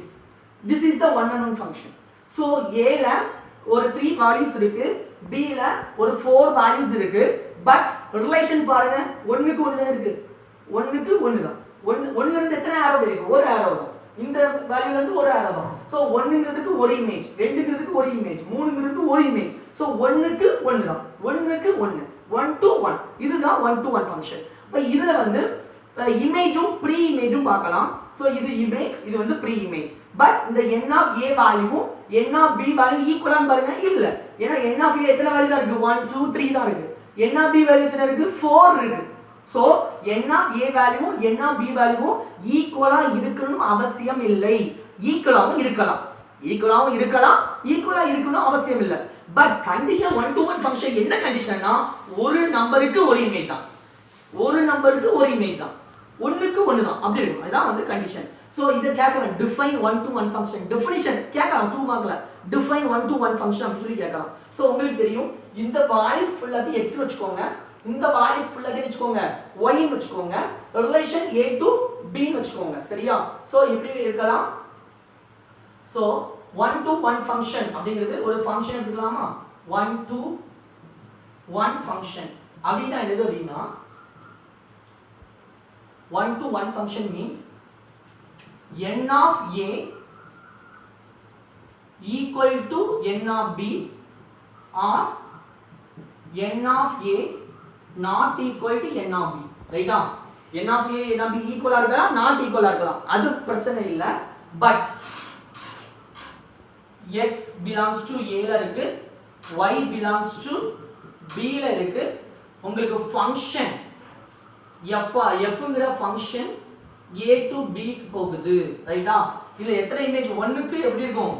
This is the one and one function. So a ல ஒரு 3 values இருக்கு, b ல ஒரு 4 values இருக்கு. பட் ரிலேஷன் பாருங்க 1 க்கு 1 தான் இருக்கு. 1 க்கு 1 தான். 1 ல இருந்து எத்தனை arrow இருக்கு? ஒரு arrow தான். இந்த வேல்யூல இருந்து ஒரு arrow தான். சோ 1 ங்கிறதுக்கு ஒரு இமேஜ், 2 ங்கிறதுக்கு ஒரு இமேஜ், 3 ங்கிறதுக்கு ஒரு இமேஜ். சோ 1 க்கு 1 தான். 1 க்கு 1 1 to 1. இதுதான் 1 to 1 ஃபங்க்ஷன். அப்ப இதுல வந்து இமேஜும் ப்ரீ இமேஜும் பார்க்கலாம். சோ இது இமேஜ், இது வந்து ப்ரீ இமேஜ். பட் இந்த n of a வேல்யூவும் n of b வேல்யூ ஈக்குவலான்னு பாருங்க. இல்ல. ஏன்னா n of a எத்தனை வேல்யூ தான் இருக்கு? 1 2 3 தான் இருக்கு. n of b வேல்யூ எத்தனை இருக்கு? 4 இருக்கு. சோ n of a வேல்யூவும் n of b வேல்யூவும் ஈக்குவலா இருக்கணும் அவசியம் இல்லை. ஈக்குவலாவும் இருக்கலாம். ஈக்குவலா இருக்கணும் அவசியம் இல்லை. பட் கண்டிஷன் 1 to 1 ஃபங்க்ஷன் என்ன கண்டிஷன்னா ஒரு நம்பருக்கு ஒரு இமேஜ் தான். ஒரு நம்பருக்கு ஒரு இமேஜ் தான். 1 க்கு 1 தான். அப்படி இருக்கும். அதான் வந்து கண்டிஷன். சோ இத கேட்கலாம் டிஃபைன் 1 to 1 ஃபங்க்ஷன். டெஃபினிஷன் கேட்கலாம் 2 மார்க்ல. டிஃபைன் 1 to 1 ஃபங்க்ஷன் அப்படி சொல்லி கேட்கலாம். சோ உங்களுக்கு தெரியும் இந்த வால்யூஸ் ஃபுல்லா x வெச்சுக்கோங்க. இந்த வால்யூஸ் ஃபுல்லா வெச்சுக்கோங்க y ன்னு வெச்சுக்கோங்க. ரிலேஷன் a to b ன்னு வெச்சுக்கோங்க. சரியா? சோ இப்படி இருக்கலாம். சோ 1 to 1 function அப்படிங்கிறது ஒரு ஃபங்க்ஷன் எடுத்துக்கலாமா? 1 to 1 function அப்படினா என்னது அப்படினா 1 to 1 function means n of a equal to n of b or n of a not equal to n of b. ரைட்டா? n of a n of b ஈக்குவலா இருக்கலாம், not ஈக்குவலா இருக்கலாம். அது பிரச்சனை இல்ல. But x belongs to a ல இருக்கு, y belongs to b ல இருக்கு. உங்களுக்கு ஃபங்க்ஷன் f ங்கற ஃபங்க்ஷன் a to b க்கு போகுது. ரைட்டா? இதுல எத்தனை இமேஜ்? 1 க்கு எப்படி இருக்கும்?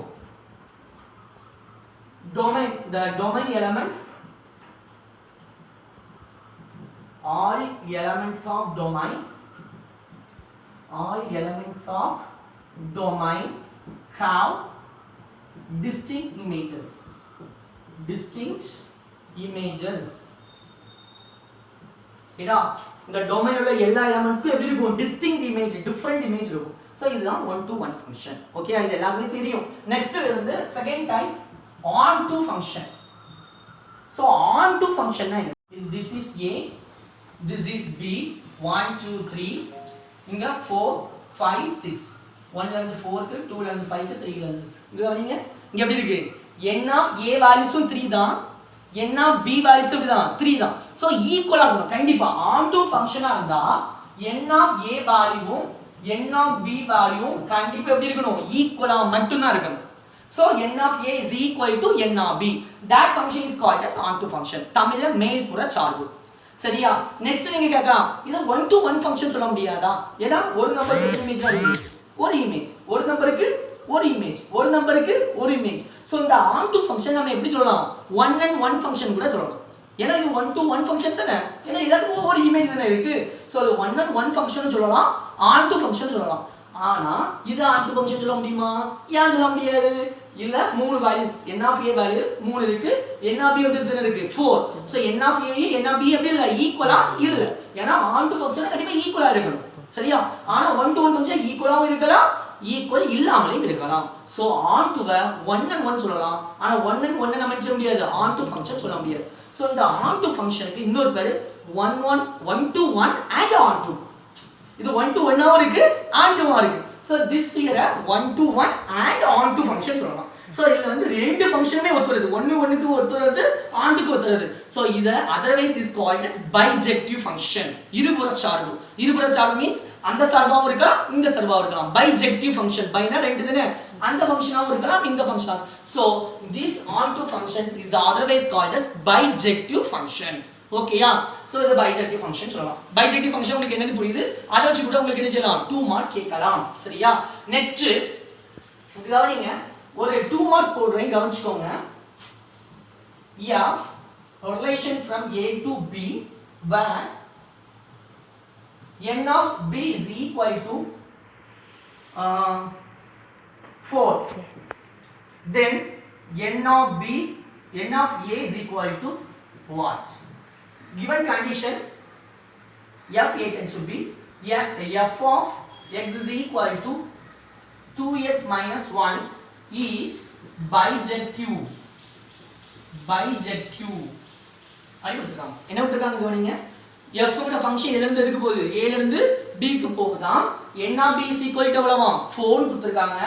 domain, the domain elements, all elements of domain have distinct images. இதா இந்த டொமைன் உள்ள எல்லா எலிமெண்ட்ஸ்க்கும் எப்படி இருக்கும்? distinct image, different image இருக்கும். சோ இதுதான் 1 to 1 ஃபங்க்ஷன். ஓகே, இது எல்லாருக்கும் தெரியும். நெக்ஸ்ட் வந்து second type on to function. So on to function னா this is a, this is b, 1 2 3, இங்க 4 5 6. 1 ல இருந்து 4 க்கு, 2 ல இருந்து 5 க்கு, 3 ல இருந்து 6. இங்க கவனிங்க. இங்க எப்படி இருக்கு? n of a வேல்யூஸும் 3 தான், n of b values இப்படிதான் 3 தான். சோ ஈக்குவலா இருக்கணும் கண்டிப்பா. onto ஃபங்க்ஷனா இருந்தா n of a வேல்யூவும் n of b வேல்யூவும் கண்டிப்பா எப்படி இருக்கணும்? ஈக்குவலா மட்டும் தான் இருக்கணும். So n of a is equal to n of b. That function is called as onto function. தமிழ்ல மேல்புற சார்பு. சரியா? நெக்ஸ்ட் நீங்க கேட்கலாம், இத 1 to 1 ஃபங்க்ஷன் சொல்ல முடியாதா? ஏன்னா ஒரு நம்பருக்கு இமேஜ் தான் இருக்கு. ஒரு இமேஜ், ஒரு நம்பருக்கு ஒரு இமேஜ், ஒரு நம்பருக்கு ஒரு இமேஜ். சோ இந்த onto ஃபங்க்ஷன் நம்ம எப்படி சொல்லலாம்? 1 and 1 ஃபங்க்ஷன் கூட சொல்லலாம். ஏன்னா இது 1 to 1 ஃபங்க்ஷன் தானே. ஏன்னா எல்லாத்துக்கும் ஒவ்வொரு இமேஜ் தானே இருக்கு. சோ அது 1 and 1 ஃபங்க்ஷன் சொல்லலாம், onto ஃபங்க்ஷன் சொல்லலாம். ஆனா இது onto ஃபங்க்ஷன் சொல்ல முடியுமா? ஏன் சொல்ல முடியாது? இல்ல மூணு values n of a value 3 இருக்கு, n of b வந்து எத்தனை இருக்கு? 4. So n of a n of b எப்படி இல்ல ஈக்குவலா இல்ல. ஏன்னா onto ஃபங்க்ஷன் கண்டிப்பா ஈக்குவலா இருக்கணும். சரியா? ஆனா 1 to 1 ஃபங்க்ஷன் ஈக்குவலாவும் இருக்கலாம், ஈக்குவல் இல்லாமலும் இருக்கலாம். சோ onto வ 1 and 1 சொல்லலாம். ஆனா 1 and 1 நம்ம சொல்ல முடியாது, onto ஃபங்க்ஷன் சொல்ல முடியாது. சோ இந்த onto ஃபங்க்ஷனுக்கு இன்னொரு பேரு 1 to 1 and onto. இது 1 to 1 ஆவும் இருக்கு, onto ஆவும் இருக்கு. So this figure 1 to 1 and onto function சொல்லலாம். So இதுல வந்து ரெண்டு ஃபங்க்ஷனுமே ஒத்துறது, 1 1க்கு ஒத்துறது, ontoக்கு ஒத்துறது. So இத otherwise is called as bijective function. இருபுற சார்பு. இருபுற சார்பு means அந்த சார்பாவும் இருக்கலாம், இந்த சார்பாவும் இருக்கலாம். bijective function. பைனா ரெண்டு தானே, அந்த ஃபங்க்ஷனாவும் இருக்கலாம், இந்த ஃபங்க்ஷனாவும். So this onto functions is otherwise called as bijective function. ஓகேயா? சோ இது bijective function சொல்லலாம். bijective function உங்களுக்கு என்னன்னு புரியுது? அத வச்சு கூட உங்களுக்கு என்ன செய்யலாம்? 2 மார்க் கேட்கலாம். சரியா? நெக்ஸ்ட் கவனிங்க, ஒரு 2 மார்க் போடுறேன், கவனிச்சுக்கோங்க. f relation from a to b where n of b is equal to 4, then n of a is equal to what? Given condition f a tends to be f of x is equal to 2x minus 1 is bijective. என்ன கொடுத்திருக்காங்க கவனிங்க. f ஓட ஃபங்க்ஷன் எதுல இருந்து எதுக்கு போகுது? a ல இருந்து b க்கு போகுதாம். n of b is equal to எவ்வளவா? 4 கொடுத்திருக்காங்க.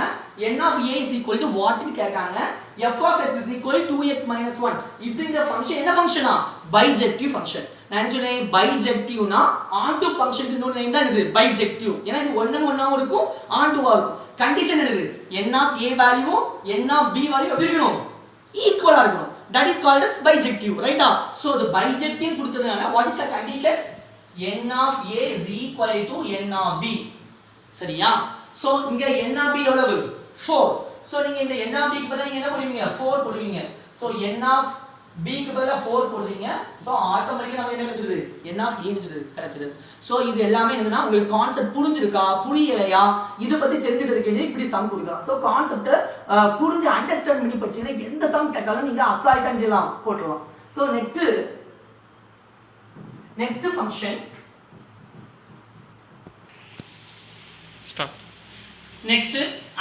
n of a is equal to what னு கேட்காங்க. f of x is equal to 2x minus 1. இது இந்த ஃபங்க்ஷன் என்ன ஃபங்க்ஷனா? bijective function. நான் சொன்னேன் bijectiveனா onto ஃபங்க்ஷனுக்கு இன்னொரு நேம் தான் இது bijective. ஏன்னா இது 1 and 1 ஆவும் இருக்கும், onto ஆவும் இருக்கும். கண்டிஷன் என்னது? n of a value n of b value எப்படி இருக்கணும்? ஈக்குவலா இருக்கணும். That is called as bijective, right? So the bijective கொடுத்ததனால what is the condition? n of a is equal to n of b. சரியா? So இங்க n of b எவ்வளவு? 4. So நீங்க இந்த n of b க்கு பதிலா நீங்க என்ன போடுவீங்க? 4 போடுவீங்க. So n of b க்கு பதிலா 4 போடுவீங்க. So ஆட்டோமேட்டிக்கா நமக்கு என்ன கிடைச்சது? n of a கிடைச்சது. So இது எல்லாமே என்னன்னா உங்களுக்கு கான்செப்ட் புரிஞ்சிருக்கா, புரியலையா, இத பத்தி தெரிஞ்சிக்கிறதுக்கு இப்படி சம் கொடுக்கலாம். So கான்செப்ட் புரிஞ்சு அண்டர்ஸ்டாண்ட் பண்ணி படிச்சீங்கன்னா எந்த சம் கேட்டாலும் நீங்க அசால்ட்டா செய்யலாம், போட்டுறலாம். So next function stop. Next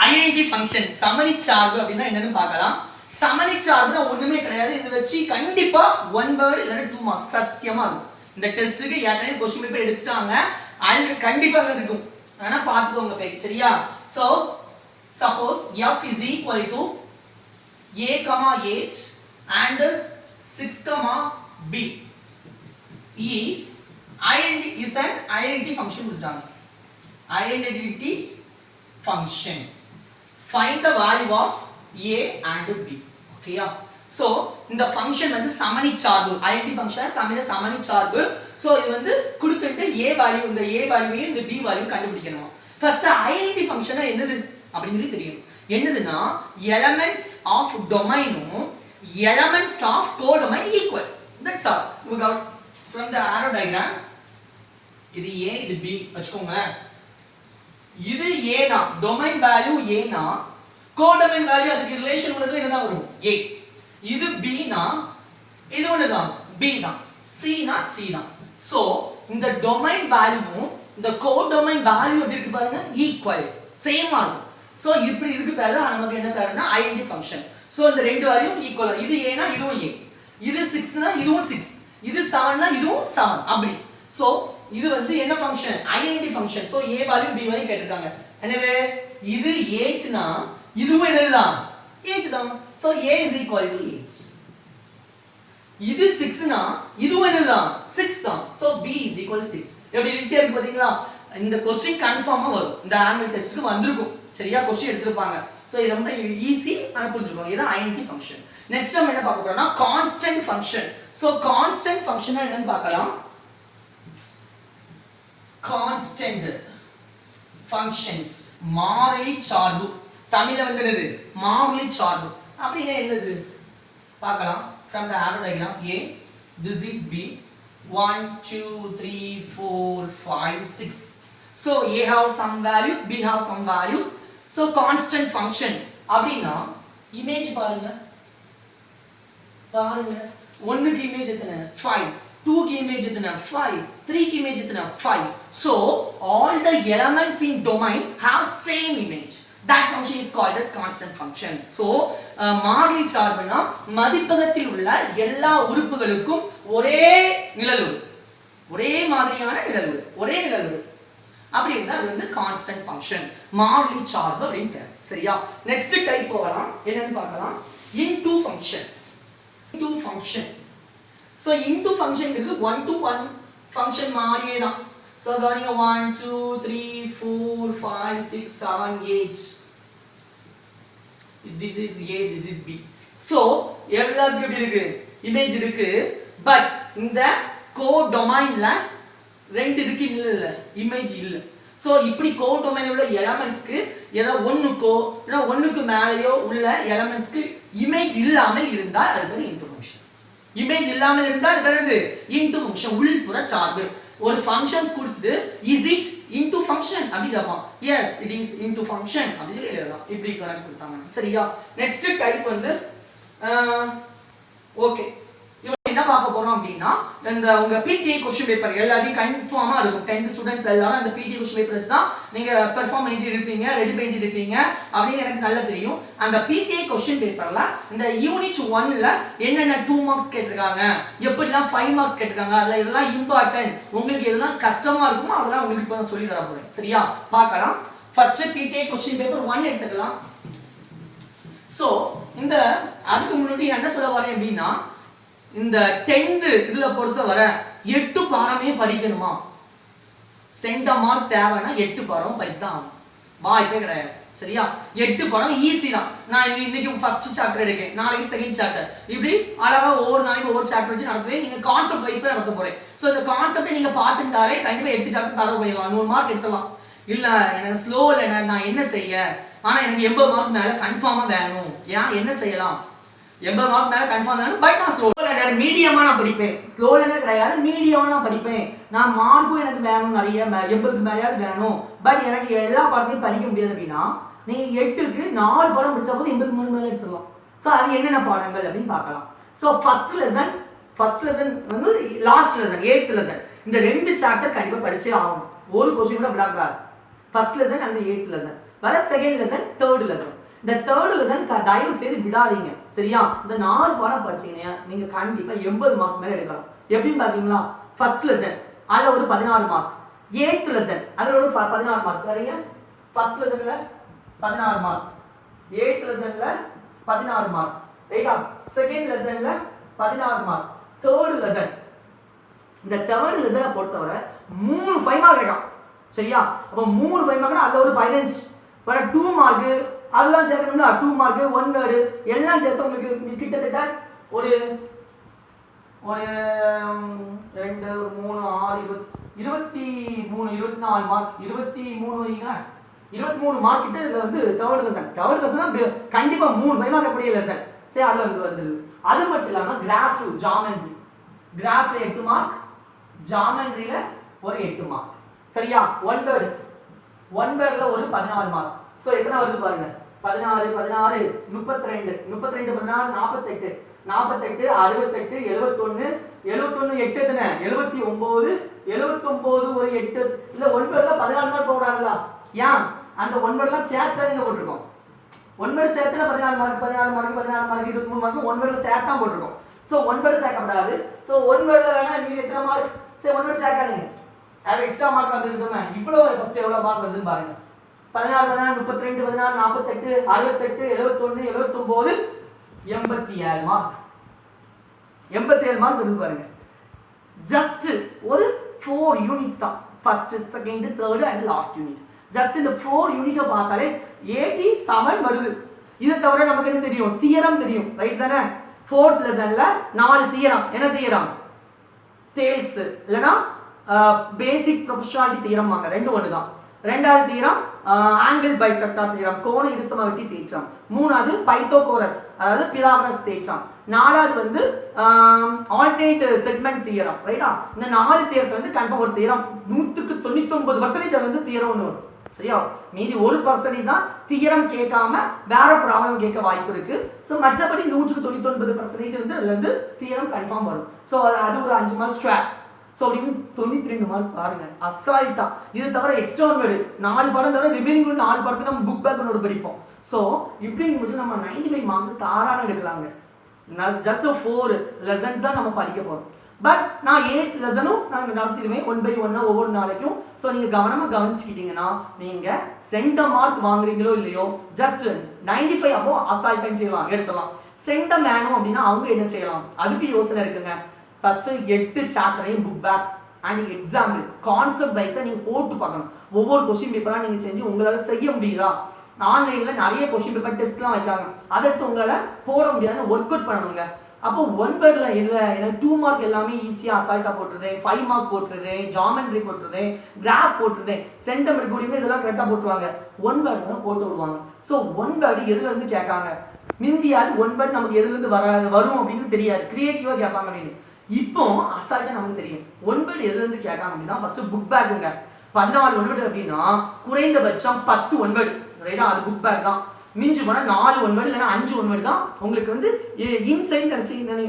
identity function. சமணி சார்பு அப்படினா என்னன்னு பார்க்கலாம். சமணி சார்புனா ஒண்ணுமே கிடையாது. இது வச்சு கண்டிப்பா 1 வேர்ட் இல்லனா 2 மார்க்ஸ் சத்தியமா இருக்கும். இந்த டெஸ்ட்க்கு ஏற்கனவே क्वेश्चन பேப்பர் எடுத்துட்டாங்க. அது கண்டிப்பா இருக்கும். ஆனா பாத்துக்கோங்க பை. சரியா? So suppose f is equal to a, 8 and 6, b is an identity function கொடுத்தாங்க. Identity function. Find the value of a and b. ஓகேயா? சோ இந்த ஃபங்க்ஷன் வந்து சமணி சார்பு. ஐடென்டி ஃபங்க்ஷன் தமிழ்ல சமணி சார்பு. சோ இது வந்து கொடுத்துட்டு a வேல்யூ, இந்த a வேல்யூவையும் இந்த b வேல்யூ கண்டுபிடிக்கணும். ஃபர்ஸ்ட் ஐடென்டி ஃபங்க்ஷனா என்னது அப்படிங்கிறது தெரியும். என்னதுன்னா எலிமெண்ட்ஸ் ஆஃப் டொமைனும் elements of codomain equal. That's all. look out from the arrow diagram. இது a, இது b வெச்சுக்கோங்க. இது a னா டொமைன் வேல்யூ a னா கோடொமைன் வேல்யூ அதுக்கு ரிலேஷன் உள்ளது என்னதான் வரும்? a. இது b னா இது ஒண்ணுதான் b தான். c னா c தான். சோ இந்த டொமைன் வேல்யூவும் இந்த கோடொமைன் வேல்யூ எப்படி இருக்கு பாருங்க, ஈக்குவல் சேமா இருக்கும். சோ இப்படி இதுக்கு பேரு நமக்கு என்ன பேருன்னா ஐடென்டி ஃபங்க்ஷன். சோ இந்த ரெண்டு வேல்யூ ஈக்குவல். இது a னா இதுவும் a. இது 6 னா இதுவும் 6. இது 7 னா இதுவும் 7. அப்படி. சோ இது வந்து என்ன function? Identity function. So a value b value கேட்டிருக்காங்க. என்னது? இது 8 னா இதுவும் என்னதுதான்? 8 தான். So a is equal to 8. இது 6 னா இதுவும் என்னதான் 6 தான். So b is equal to 6. எப்படி ஈஸியா இருக்கு பாத்தீங்களா? இந்த क्वेश्चन கன்ஃபார்மா வரும். இந்த ஆனுவல் டெஸ்ட்க்கு வந்திருக்கும். சரியா? क्वेश्चन எடுத்துப்பாங்க. சோ இது ரொம்ப ஈஸி ஆனா புரிஞ்சுக்கோங்க. இது ஐடென்டி ஃபங்க்ஷன். நெக்ஸ்ட் நம்ம என்ன பார்க்க போறோம்னா கான்ஸ்டன்ட் ஃபங்க்ஷன். சோ கான்ஸ்டன்ட் ஃபங்க்ஷனா என்னன்னு பார்க்கலாம். கான்ஸ்டன்ட் ஃபங்க்ஷன்ஸ் மாறிலி சார்பு. தமிழ்ல வந்து என்னது? மாறிலி சார்பு. அப்படினா என்னது? பார்க்கலாம். From the arrow diagram A, this is B. 1, 2, 3, 4, 5, 6. So A have some values, B have some values. So constant function. அப்படினா image பாருங்க. பாருங்க. 1 க்கு image எத்தனை? 5. 2 க்கு image எத்தனை? 5. 3 க்கு image எத்தனை? 5. So all the elements in domain have same image. That function is called as constant function. So மாறிலி சார்புனா மதிப்பகத்தில் உள்ள எல்லா உறுப்புகளுக்கும் ஒரே நிழலுறு, ஒரே மாதிரியான நிழலுறு, ஒரே நிழலுறு. அப்படி இருந்தா அது வந்து கான்ஸ்டன்ட் ஃபங்க்ஷன், மாறிலி சார்பு அப்படின்னு பேர். சரியா? நெக்ஸ்ட் டைப் போகலாம். என்னன்னு பார்க்கலாம். Into function. Into function. So into ஃபங்க்ஷன்ங்கிறது 1 to 1 ஃபங்க்ஷன் மாதிரியே தான். So கவனிங்க 1 2 3 4 5 6 7 8. This is A, this is B. So எல்லாத்துக்கும் எப்படி இருக்கு? இமேஜ் இருக்கு. பட் இந்த கோடொமைன்ல ரெண்டு இதுக்கு இல்ல, இமேஜ் இல்ல. சோ இப்படி கோடொமைன்ல உள்ள எலிமெண்ட்ஸ்க்கு ஏதோ ஒண்ணுக்கோ இல்ல ஒண்ணுக்கு மேலயோ உள்ள எலிமெண்ட்ஸ்க்கு இமேஜ் இல்லாமல் இருந்தால் அது பேர் இன்டு ஃபங்க்ஷன். இமேஜ் இல்லாமல் இருந்தால் அது பேர் இன்டு ஃபங்க்ஷன், உள்புற சார்பு. ஒரு ஃபங்க்ஷன்ஸ் கொடுத்துட்டு is it into function அப்படி கேட்பான். yes it is into function அப்படி சொல்லி எழுதலாம். இப்படி கணக்கு கொடுத்தாங்க. சரியா? நெக்ஸ்ட் டைப் வந்து ஓகே. இப்போ என்ன பார்க்க போறோம் அப்படினா இந்த உங்க PTA क्वेश्चन பேப்பர் எல்லாரும் கன்ஃபார்மா இருக்கும். 10th ஸ்டூடண்ட்ஸ் எல்லாரும் அந்த PTA क्वेश्चन பேப்பர் வச்சு தான் நீங்க பெர்ஃபார்ம் பண்ணிட்டு இருப்பீங்க, ரெடி பண்ணிட்டு இருப்பீங்க அப்படின்னு எனக்கு நல்லா தெரியும். அந்த PTA क्वेश्चन பேப்பர்ல இந்த யூனிட் 1ல என்னென்ன 2 மார்க்ஸ் கேட்டிருக்காங்க, எப்படிலாம் 5 மார்க்ஸ் கேட்டிருக்காங்க, அதுல இதெல்லாம் இம்பார்ட்டன்ட், உங்களுக்கு எதெல்லாம் கஷ்டமா இருக்குமோ அதெல்லாம் உங்களுக்கு இப்போ நான் சொல்லி தர போறேன். சரியா? பார்க்கலாம். ஃபர்ஸ்ட் PTA क्वेश्चन பேப்பர் 1 எடுத்துக்கலாம். சோ இந்த அதுக்கு முன்னாடி என்ன சொல்ல வரேன் அப்படினா இந்த 10th இதுல பொறுத்த வரை 8 பாடமே படிக்கணுமா? சென்ட மார்க் தேவைன்னா 8 பாடம் படிச்சுதான் ஆகணும். வாய்ப்பே கிடையாது. சரியா? 8 பாடம் ஈஸி தான். நான் இன்னைக்கு ஃபர்ஸ்ட் சாப்டர் எடுக்கேன், நாளைக்கு செகண்ட் சாப்டர், இப்படி அழகா ஒவ்வொரு நாளைக்கு ஒவ்வொரு சாப்டர் வச்சு நடத்துவேன். நீங்க கான்செப்ட் வைஸ் தான் நடத்த போறேன். சோ இந்த கான்செப்டை நீங்க பார்த்துட்டாலே கண்டிப்பா 8 சாப்டர் கவர் பண்ணிடலாம், 100 மார்க் எடுத்துடலாம். இல்ல எனக்கு ஸ்லோல நான் என்ன செய்ய, ஆனா எனக்கு 80 மார்க் மேல கன்ஃபார்மா வேணும், ஏன் என்ன செய்யலாம்? 80 மார்க் மேல கன்ஃபார்ம் வேணும். பட் நான் ஸ்லோ லேர்னர் மீடியமா நான் படிப்பேன். ஸ்லோ லேர்னர் கிடையாது, மீடியமா நான் படிப்பேன். நான் மார்க்கும் எனக்கு வேணும், நிறைய 80க்கு மேலயாவது வேணும். பட் எனக்கு எல்லா பாடத்தையும் படிக்க முடியாது அப்படின்னா நீங்க 8க்கு 4 பாடம் படிச்சா போது 83 மேல எடுத்துடலாம். சோ அது என்னென்ன பாடங்கள் அப்படின்னு பார்க்கலாம். சோ ஃபர்ஸ்ட் லெசன் வந்து லாஸ்ட் லெசன் 8th லெசன், இந்த ரெண்டு சாப்டர் கண்டிப்பா படிச்சே ஆகணும். ஒரு क्वेश्चन கூட விடாக்கூடாது. First lesson and 8th lesson. வர செகண்ட் லெசன், தேர்ட் லெசன். இந்த தேர்ட் லெசன் தயவு செய்து விடாதீங்க. சரியா? இந்த 4 பாடம் படிச்சீங்கன்னா நீங்க கண்டிப்பா 80 மார்க் மேல எடுக்கலாம். எப்படின்னு பாத்தீங்களா? ஃபர்ஸ்ட் லெசன் அதுல ஒரு 16 மார்க், 8th லெசன் அதுல ஒரு 16 மார்க். சரியா? ஃபர்ஸ்ட் லெசன்ல 16 மார்க், 8th லெசன்ல 16 மார்க். ரைட்டா? செகண்ட் லெசன்ல 16 மார்க். தேர்ட் லெசன், இந்த தேர்ட் லெசனை பொறுத்தவரை 3 5 மார்க் கேட்கும். சரியா? அப்ப 3 5 மார்க்னா அதுல ஒரு 15. வர 2 மார்க் அதெல்லாம் சேர்க்கணும்னா 2 மார்க் 1 வேர்டு எல்லாம் சேர்த்து உங்களுக்கு கிட்டத்தட்ட ஒரு 2 3 6 23 24 மார்க், 23 வைங்க, 23 மார்க் கிட்ட இதுல வந்து தேர்ட் லெசன் கண்டிப்பா 3 5 மார்க் கூடிய லெசன். சரி, அதுல வந்து அது மட்டும் இல்லாம கிராஃப், ஜியோமெட்ரி, கிராஃப்ல 8 மார்க், ஜியோமெட்ரியில ஒரு 8 மார்க். சரியா? ஒன் வேர்ட்ல ஒரு 14 மார்க். சோ எத்தனை வருது பாருங்க, 16 16 32 32 16 48 48 68 71 71 8 எத்தனை 79 79 ஒரு 8 இல்ல ஒன் வேர்ட்ல 14 மார்க் போடாதா? ஏன் அந்த ஒன் வேர்ட்லாம் சேர்த்து நீங்க போட்டுருக்கோம். ஒன் வேர்ட் சேர்த்துனா 14 mark 14 mark 16 mark 23 mark one வேர்ட்ல சேர்த்தா போட்டுருக்கோம். சோ ஒன் வேர்ட் சேர்க்கப்படாது. சோ ஒன் வேர்ட்ல வேணா மீதி எத்தனை மார்க்? சரி, ஒன் வேர்ட் சேர்க்காதீங்க, அது எக்ஸ்ட்ரா மார்க் வந்துருக்குமே. இவ்வளவு ஃபர்ஸ்ட் எவ்வளவு மார்க் வருதுன்னு பாருங்க. 16 16 32 16 48 68 71 79 87 மார்க். 87 மார்க் வருது பாருங்க. ஜஸ்ட் ஒரு 4 யூனிட்ஸ் தான், first second third and last unit. Just இந்த 4 யூனிட்டை பார்த்தாலே 87 வருது. இதை தவிர நமக்கு என்ன தெரியும், தியரம் தெரியும், ரைட் தானே? 4th லெசன்ல 4 theorem. என்ன தியரம்? தேல்ஸ் இல்லனா பேசிக் ப்ரொபோர்ஷனாலிட்டி தியரம் வாங்க, ரெண்டு ஒன்று தான். ரெண்டாவது தியரம் ஆங்கிள் பைசெக்டார் தியரம், கோண இருசமவெட்டி தேற்றம். மூணாவது பைத்தோகோரஸ் அதாவது பிதாகரஸ் தேற்றம். நாலாவது வந்து ஆல்டர்னேட் செக்மெண்ட் தியரம், ரைட்டா? இந்த 4 தியரத்துல வந்து கன்ஃபார்ம் ஒரு தியரம் 99% அது வந்து தியரம் ஒன்று வரும், சரியா? மீதி 1% தான் தியரம் கேட்காம வேற ப்ராப்ளம் கேட்க வாய்ப்பு இருக்கு. ஸோ மற்றபடி 199% வந்து அதுல இருந்து தியரம் கன்ஃபார்ம் வரும். ஸோ அது ஒரு 5 மார்க் ஸ்ட்ராக். ஸோ அப்படின்னு 92 மார்க் பாருங்க, அசால்ட்டா. இது தவிர எக்ஸ்ட்ரா வேர்டு 4 படம் தவிர ரிமைனிங் 4 படத்துக்கு நம்ம புக் பேக் ஒன்று படிப்போம். ஸோ இப்படிங்கும்போது நம்ம 95 மார்க்ஸ் தாராளம் எடுக்கலாங்க. ஜஸ்ட் 4 லெசன்ஸ் தான் நம்ம படிக்க போறோம். பட் நான் 8 லெசனும் நான் நடத்திடுவேன் 1 by 1 ஒவ்வொரு நாளைக்கும். ஸோ நீங்க கவனமா கவனிச்சுக்கிட்டீங்கன்னா நீங்க சென்டம் மார்க் வாங்குறீங்களோ இல்லையோ ஜஸ்ட் 95 அப்போ அசால்ட்டா செய்யலாம், எடுத்துடலாம். சென்டம் வேணும் அப்படின்னா அவங்க என்ன செய்யலாம், அதுக்கு யோசனை இருக்குங்க. ஃபர்ஸ்ட் 8 சாப்டரையும் book back and example concept வைஸா நீங்க போட்டு பார்க்கணும். ஒவ்வொரு கொஸ்டின் பேப்பரா நீங்க செஞ்சு உங்களால செய்ய முடியுதா? ஆன்லைன்ல நிறைய கொஸ்டின் பேப்பர் டெஸ்ட்லாம் வைக்காங்க, அதை எடுத்து உங்களால போட முடியாதுன்னு ஒர்க் அவுட் பண்ணணுங்க. அப்போ 1 வேர்ட்ல இல்ல எனக்கு 2 மார்க் எல்லாமே ஈஸியா அசால்ட்டா போட்டுருதேன், 5 மார்க் போட்டுருதேன், ஜாமெட்ரி போட்டுருதேன், கிராஃப் போட்டுருதேன், சென்டமெண்ட் கூடயுமே இதெல்லாம் கரெக்டா போட்டுருவாங்க. 1 வேர்ட் தான் போட்டு விடுவாங்க. ஸோ 1 வேர்டு எதுல இருந்து கேட்காங்க, மிந்தியாவது 1 வேர்ட் நமக்கு எதுல இருந்து வரும் அப்படின்னு தெரியாது, கிரியேட்டிவா கேட்பாங்க அப்படின்னு. இப்போ அசால்ட்டா நமக்கு தெரியும் 1 வேர்ட் எதுல இருந்து கேட்காங்க அப்படின்னா ஃபர்ஸ்ட் புக் பேக்குங்க. 14 1 வேர்டு அப்படின்னா குறைந்தபட்சம் 10 1 வேர்டு, ரைட்டா? அது புக் பேக் தான். மிஞ்சி போனா 4 1 வேர்டு இல்லைன்னா 5 1 வேர்டு தான் உங்களுக்கு வந்து இன்சைட்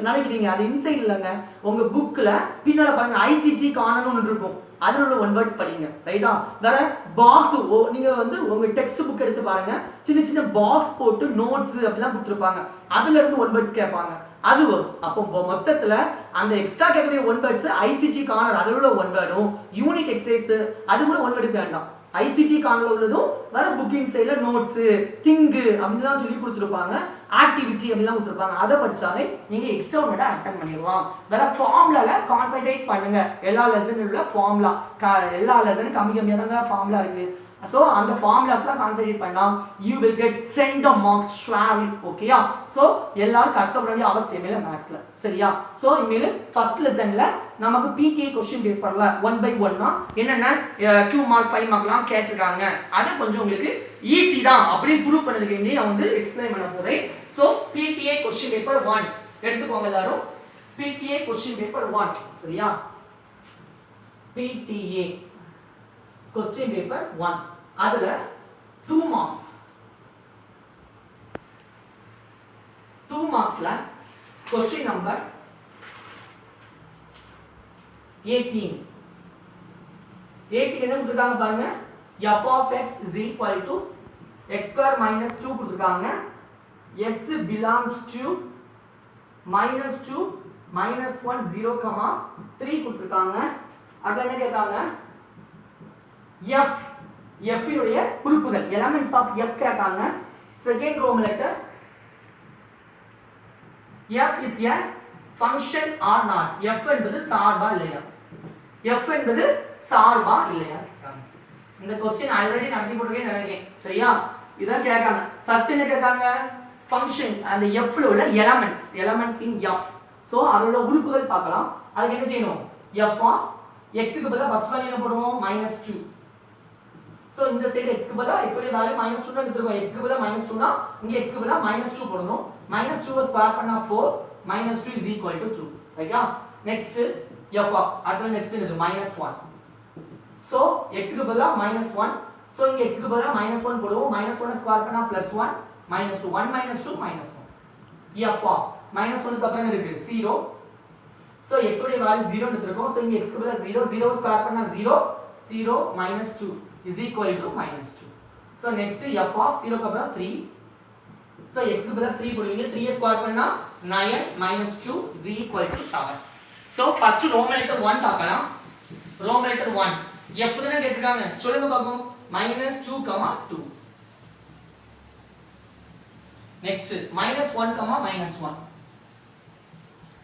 நினைக்கிறீங்க. அது இன்சைட் இல்லைங்க, உங்க புக்ல பின்னால பாருங்க ஐசிடி காணன்னு ஒன்று இருக்கும், அதுல உள்ள 1 வேர்ட்ஸ் படிங்க, ரைட்டா? வேற பாக்ஸ் நீங்க வந்து உங்க டெக்ஸ்ட் புக் எடுத்து பாருங்க, சின்ன சின்ன பாக்ஸ் போட்டு நோட்ஸ் அப்படிலாம் கொடுத்துருப்பாங்க, அதுல இருந்து 1 வேர்ட்ஸ் கேட்பாங்க, அது வரும். அப்போ மொத்தத்துல அந்த எக்ஸ்ட்ரா கேட்கக்கூடிய 1 வேர்ட்ஸ் ஐசிடி கார்னர் அதுல உள்ள 1 வேர்டும், யூனிட் எக்ஸசைஸ் அது கூட 1 வேர்டு வேண்டாம். ஐசிடி கார்னர்ல உள்ளதும் வேற புக்கிங் சைடுல நோட்ஸ் திங்க் அப்படிலாம் சொல்லி கொடுத்துருப்பாங்க, ஆக்டிவிட்டி அப்படிலாம் கொடுத்துருப்பாங்க, அதை படிச்சாலே நீங்க எக்ஸ்ட்ரா ஒன் அட்டன் பண்ணிடலாம். வேற ஃபார்முலால கான்சென்ட்ரேட் பண்ணுங்க. எல்லா லெசனும் உள்ள ஃபார்முலா, எல்லா லெசனும் கம்மி கம்மியா தாங்க ஃபார்முலா இருக்கு. So அந்த ஃபார்முலாஸ்லாம் கான்சென்ட்ரேட் பண்ணா you will get center marks surely. ஓகேயா? சோ எல்லாரும் கஷ்டப்பட வேண்டிய அவசியமே இல்ல மேத்ஸ்ல, சரியா? சோ இனிமேல் ஃபர்ஸ்ட் லெசன்ல நமக்கு PTA क्वेश्चन பேப்பர்ல 1 by 1 என்னென்ன 2 மார்க் 5 மார்க்லாம் கேட்டிருக்காங்க, அது கொஞ்சம் உங்களுக்கு ஈஸி தான் அப்படி ப்ரூவ் பண்ணதுக்கு வேண்டி நான் வந்து எக்ஸ்பிளைன் பண்ண போறேன். சோ PTA क्वेश्चन பேப்பர் 1 எடுத்துக்கோங்க எல்லாரும். PTA क्वेश्चन பேப்பர் 1, சரியா? PTA क्वेश्चन பேப்பர் 1 அதுல 2 மார்க்ஸ். 2 மார்க்ஸ்ல क्वेश्चन நம்பர் 18 என்ன கொடுத்திருக்காங்க பாருங்க, f of x is equal to x square minus 2 கொடுத்திருக்காங்க, x belongs to minus 2 minus 1 0 3 கொடுத்திருக்காங்க. அடுத்து என்ன கேட்டாங்க, f இனுடைய உறுப்புகள் elements of f கேட்டாங்க. Second Roman letter f is a function or not, f என்பது சார்பா இல்லையா, f என்பது சார்பா இல்லையா. இந்த क्वेश्चन ஆல்ரெடி நடத்தி போட்டுருக்கேன் நினைக்கிறேன், சரியா? இதான் கேட்காங்க. ஃபர்ஸ்ட் என்ன கேட்காங்க, ஃபங்க்ஷன்ஸ் அந்த f ல உள்ள elements in f. சோ அதோட உறுப்புகள் பார்க்கலாம். அதுக்கு என்ன செய்யணும், f of x க்கு பதிலா ஃபர்ஸ்ட் வேல்யூ என்ன போடுவோம், -2. சோ இந்த சைடு x க்கு பதிலா x உடைய வேல்யூ -2 ன்னு எடுத்துறோம். x க்கு பதிலா -2 னா இங்க x க்கு பதிலா -2 போடணும். -2 வை ஸ்கொயர் பண்ணா 4, -2 is equal to 2. ரைட்டா? நெக்ஸ்ட் f of அடுத்து நெக்ஸ்ட் இது -1. சோ x க்கு பதிலா -1, சோ இங்க x க்கு பதிலா -1 போடுவோம். -1 ஸ்கொயர் பண்ணா +1, -2 1 -2 -1. f of -1 க்கு அப்புறம் என்ன இருக்கு, 0. சோ x உடைய வேல்யூ 0 ன்னு எடுத்துறோம். சோ இங்க x க்கு பதிலா 0, 0 ஸ்கொயர் பண்ணா 0, 0 -2 is equal to -2. So next f of 0 க்கு அப்புறம் 3. So x க்கு பதிலா 3 போடுவீங்க. 3 ஸ்கொயர் பண்ணா 9 -2 is equal to 7. So first Roman letter 1 பார்க்கலாம். ரோமன் லெட்டர் 1 f தான கேட்டிருக்காங்க, சொல்லுங்க பாப்போம். -2, 2. Next -1, -1.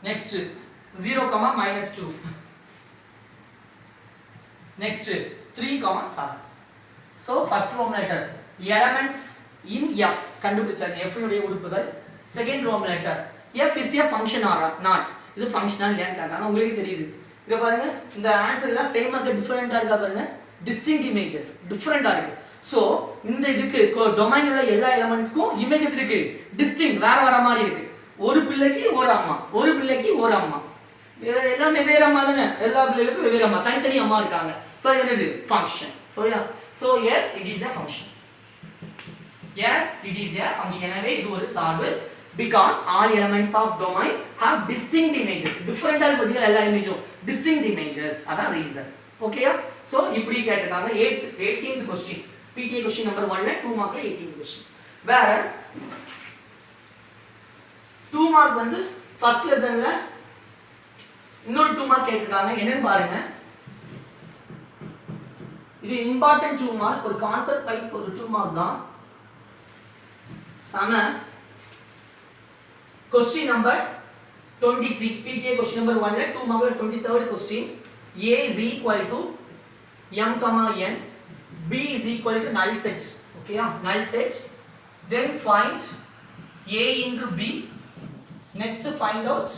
next 0, -2, next 3, 7. So first Roman letter elements in F கண்டுபிடிச்சாச்சு F உடைய உறுப்புகள். Second Roman letter F is a function or not, இது ஃபங்க்ஷனல் இல்லையான்னு கேட்டாங்க. உங்களுக்கு தெரியுது இங்க பாருங்க, இந்த ஆன்சர் எல்லாம் சேமா இருக்க டிஃபரெண்டா இருக்கா பாருங்க, டிஸ்டிங்க்ட் இமேजेस டிஃபரெண்டா இருக்கு. சோ இந்த இதுக்கு டொமைன் உள்ள எல்லா எலிமெண்ட்ஸ்க்கும் இமேஜ் எப்படி இருக்கு, டிஸ்டிங்க்ட் வேற வேற மாதிரி இருக்கு. ஒரு பிள்ளைக்கு ஒரு அம்மா, ஒரு பிள்ளைக்கு ஒரு அம்மா, எல்லாமே வேற அம்மா தானே, எல்லா பிள்ளைகளுக்கும் வெவ்வேறு அம்மா, தனித்தனி அம்மா இருக்காங்க. சோ இது என்னது function. So yes, it is a function. Yes, it is a function. எனவே இது ஒரு சார்பு. Because all elements of domain have distinct images. Different ஆ இருக்கு எல்லா இமேஜும் distinct images. அதான் reason. ஓகேயா? So இப்படி கேட்டிருக்காங்க. 18th question. PTA question number 1ல 2 மார்க்ல 18th question. வேற 2 மார்க் வந்து first lessonல இன்னொரு 2 மார்க் கேட்டிருக்காங்க. என்னன்னு பாருங்க. இது இம்பார்ட்டன்ட் 2 மார்க், ஒரு கான்செப்ட் வைஸ் ஒரு 2 மார்க் தான். சம question number 23, PTA question number 1 ல 2 மார்க்ல 23rd question. A is equal to m comma n, B is equal to null set. Okay, null set. Then find A into B. Next find out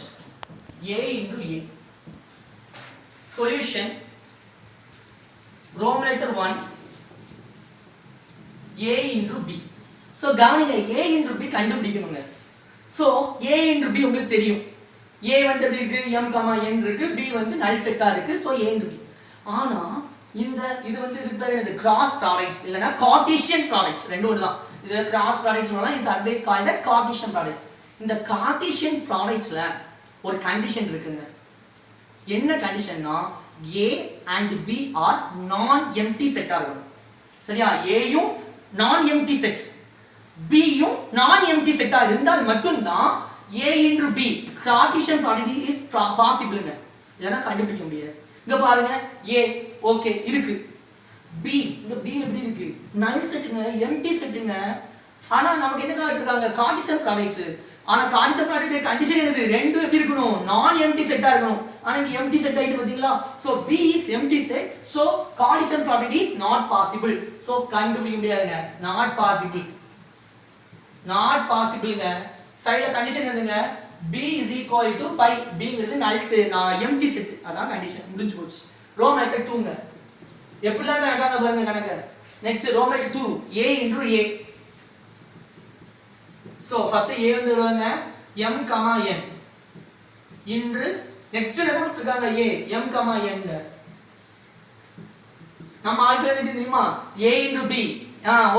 A into A. Solution Roman letter 1 A into B. So கவனிங்க, A into B கண்டுபிடிக்கணுங்க. So A into B உங்களுக்கு தெரியும். A வந்து எப்படி இருக்கு, m, n இருக்கு, B வந்து null set-ஆ இருக்கு. So A into B. ஆனா இந்த இது வந்து இதுக்கு பேர் என்னது, கிராஸ் ப்ராடக்ட் இல்லனா கார்ட்டீசியன் ப்ராடக்ட், ரெண்டும் ஒண்ணுதான். இது கிராஸ் ப்ராடக்ட் சொல்லலாம், is advice called as Cartesian product. இந்த கார்ட்டீசியன் ப்ராடக்ட்ல ஒரு கண்டிஷன் இருக்குங்க. என்ன கண்டிஷன்னா A and B are non empty set ஆ இருக்கும். சரியா? A யும் non empty set, B யும் non empty set ஆ இருந்தால் மட்டும் தான் A into B Cartesian product is பாசிபிள்ங்க. இல்லனா கண்டுபிடிக்க முடியாது. இங்க பாருங்க, A ஓகே இருக்கு, B இந்த B எப்படி இருக்கு, null செட்ங்க, empty செட்ங்க. ஆனா நமக்கு என்ன காட்டிருக்காங்க, கார்ட்டீசியன் ப்ராடக்ட். ஆனா கார்ட்டீசியன் ப்ராடக்ட் கண்டிஷன் என்னது, ரெண்டும் எப்படி இருக்கணும், நான் எம்டி செட்டா இருக்கணும். ஆனா இங்க எம்டி செட் ஆயிட்டு பாத்தீங்களா. So B is empty set, so Cartesian product is not possible. So கண்டுபிடிக்க முடியாதுங்க, not possible, not possibleங்க. சைடுல கண்டிஷன் என்னதுங்க, B is equal to pi, B ங்கிறது null set, empty set, அதான் கண்டிஷன், முடிஞ்சு போச்சு. ரோமன் லெட்டர் 2ங்க, எப்படிலாம் கணக்காங்க பாருங்க கணக்கு. Next Roman letter 2 A into A. So first A வந்து எழுதுங்க, m, n இன்று நெக்ஸ்ட் என்ன கொடுத்திருக்காங்க, A m, n. நம்ம ஆல்ரெடி என்ன தெரியுமா, A into B.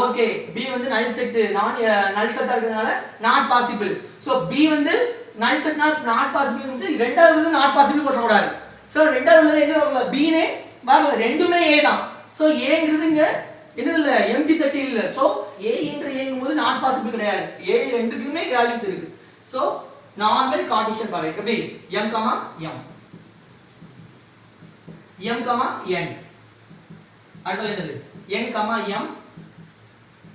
Okay, B வந்து null set, null set இருக்கிறதுனால not possible. சோ B வந்து null set not possible னு இரண்டாவது வந்து not possible போட கூடாது. சோ இரண்டாவதுல என்ன வரல, B னே வரல, ரெண்டுமே A தான். சோ A ங்கிறதுங்க என்னது இல்ல, empty set இல்ல. So A into A ங்கும்போது not possible கிடையாது. A ரெண்டுக்குமே வேல்யூஸ் இருக்கு. சோ நார்மல் கார்ட்டீசியன் ப்ராடக்ட் எப்படி, m, m, m, n. அடுத்து என்னது, n, m,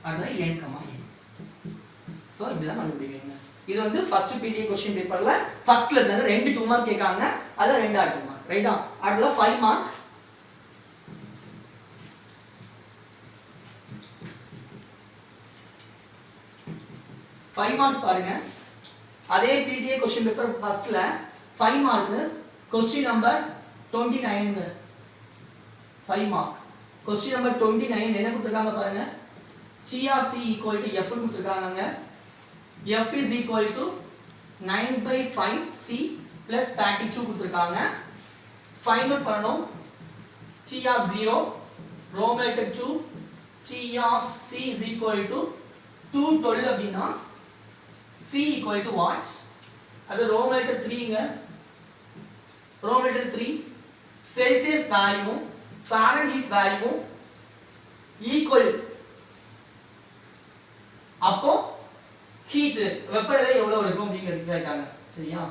அடுத்து n, n. சோ இப்படிதான் கண்டுபிடிக்கணும். இது வந்து ஃபர்ஸ்ட் PTA क्वेश्चन பேப்பர்ல ஃபர்ஸ்ட் லெசன்ல 2 மார்க் கேட்காங்க, அத 2 மார்க், ரைட்டா? அடுத்து 5 மார்க். பாருங்க, அதே PTA क्वेश्चन பேப்பர் ஃபர்ஸ்ட்ல 5 mark, question number 29. 5 mark question number 29 என்ன கொடுத்திருக்காங்க பாருங்க. TRC equal to F கொடுத்திருக்காங்க. F is equal to 9/5C plus 32 கொடுத்திருக்காங்க. ஃபைண்ட் அவுட் பண்ணனும். T of 0 Roman letter 2 T of C is equal to 212 அப்படினா C equal to what? அது Roman letter 3ங்க. Roman letter 3 Celsius value Fahrenheit value equal, அப்போ ஹீட் வெப்பநிலை எவ்வளவு இருக்கும் அப்படிங்கிறது கேட்டாங்க. சரியா?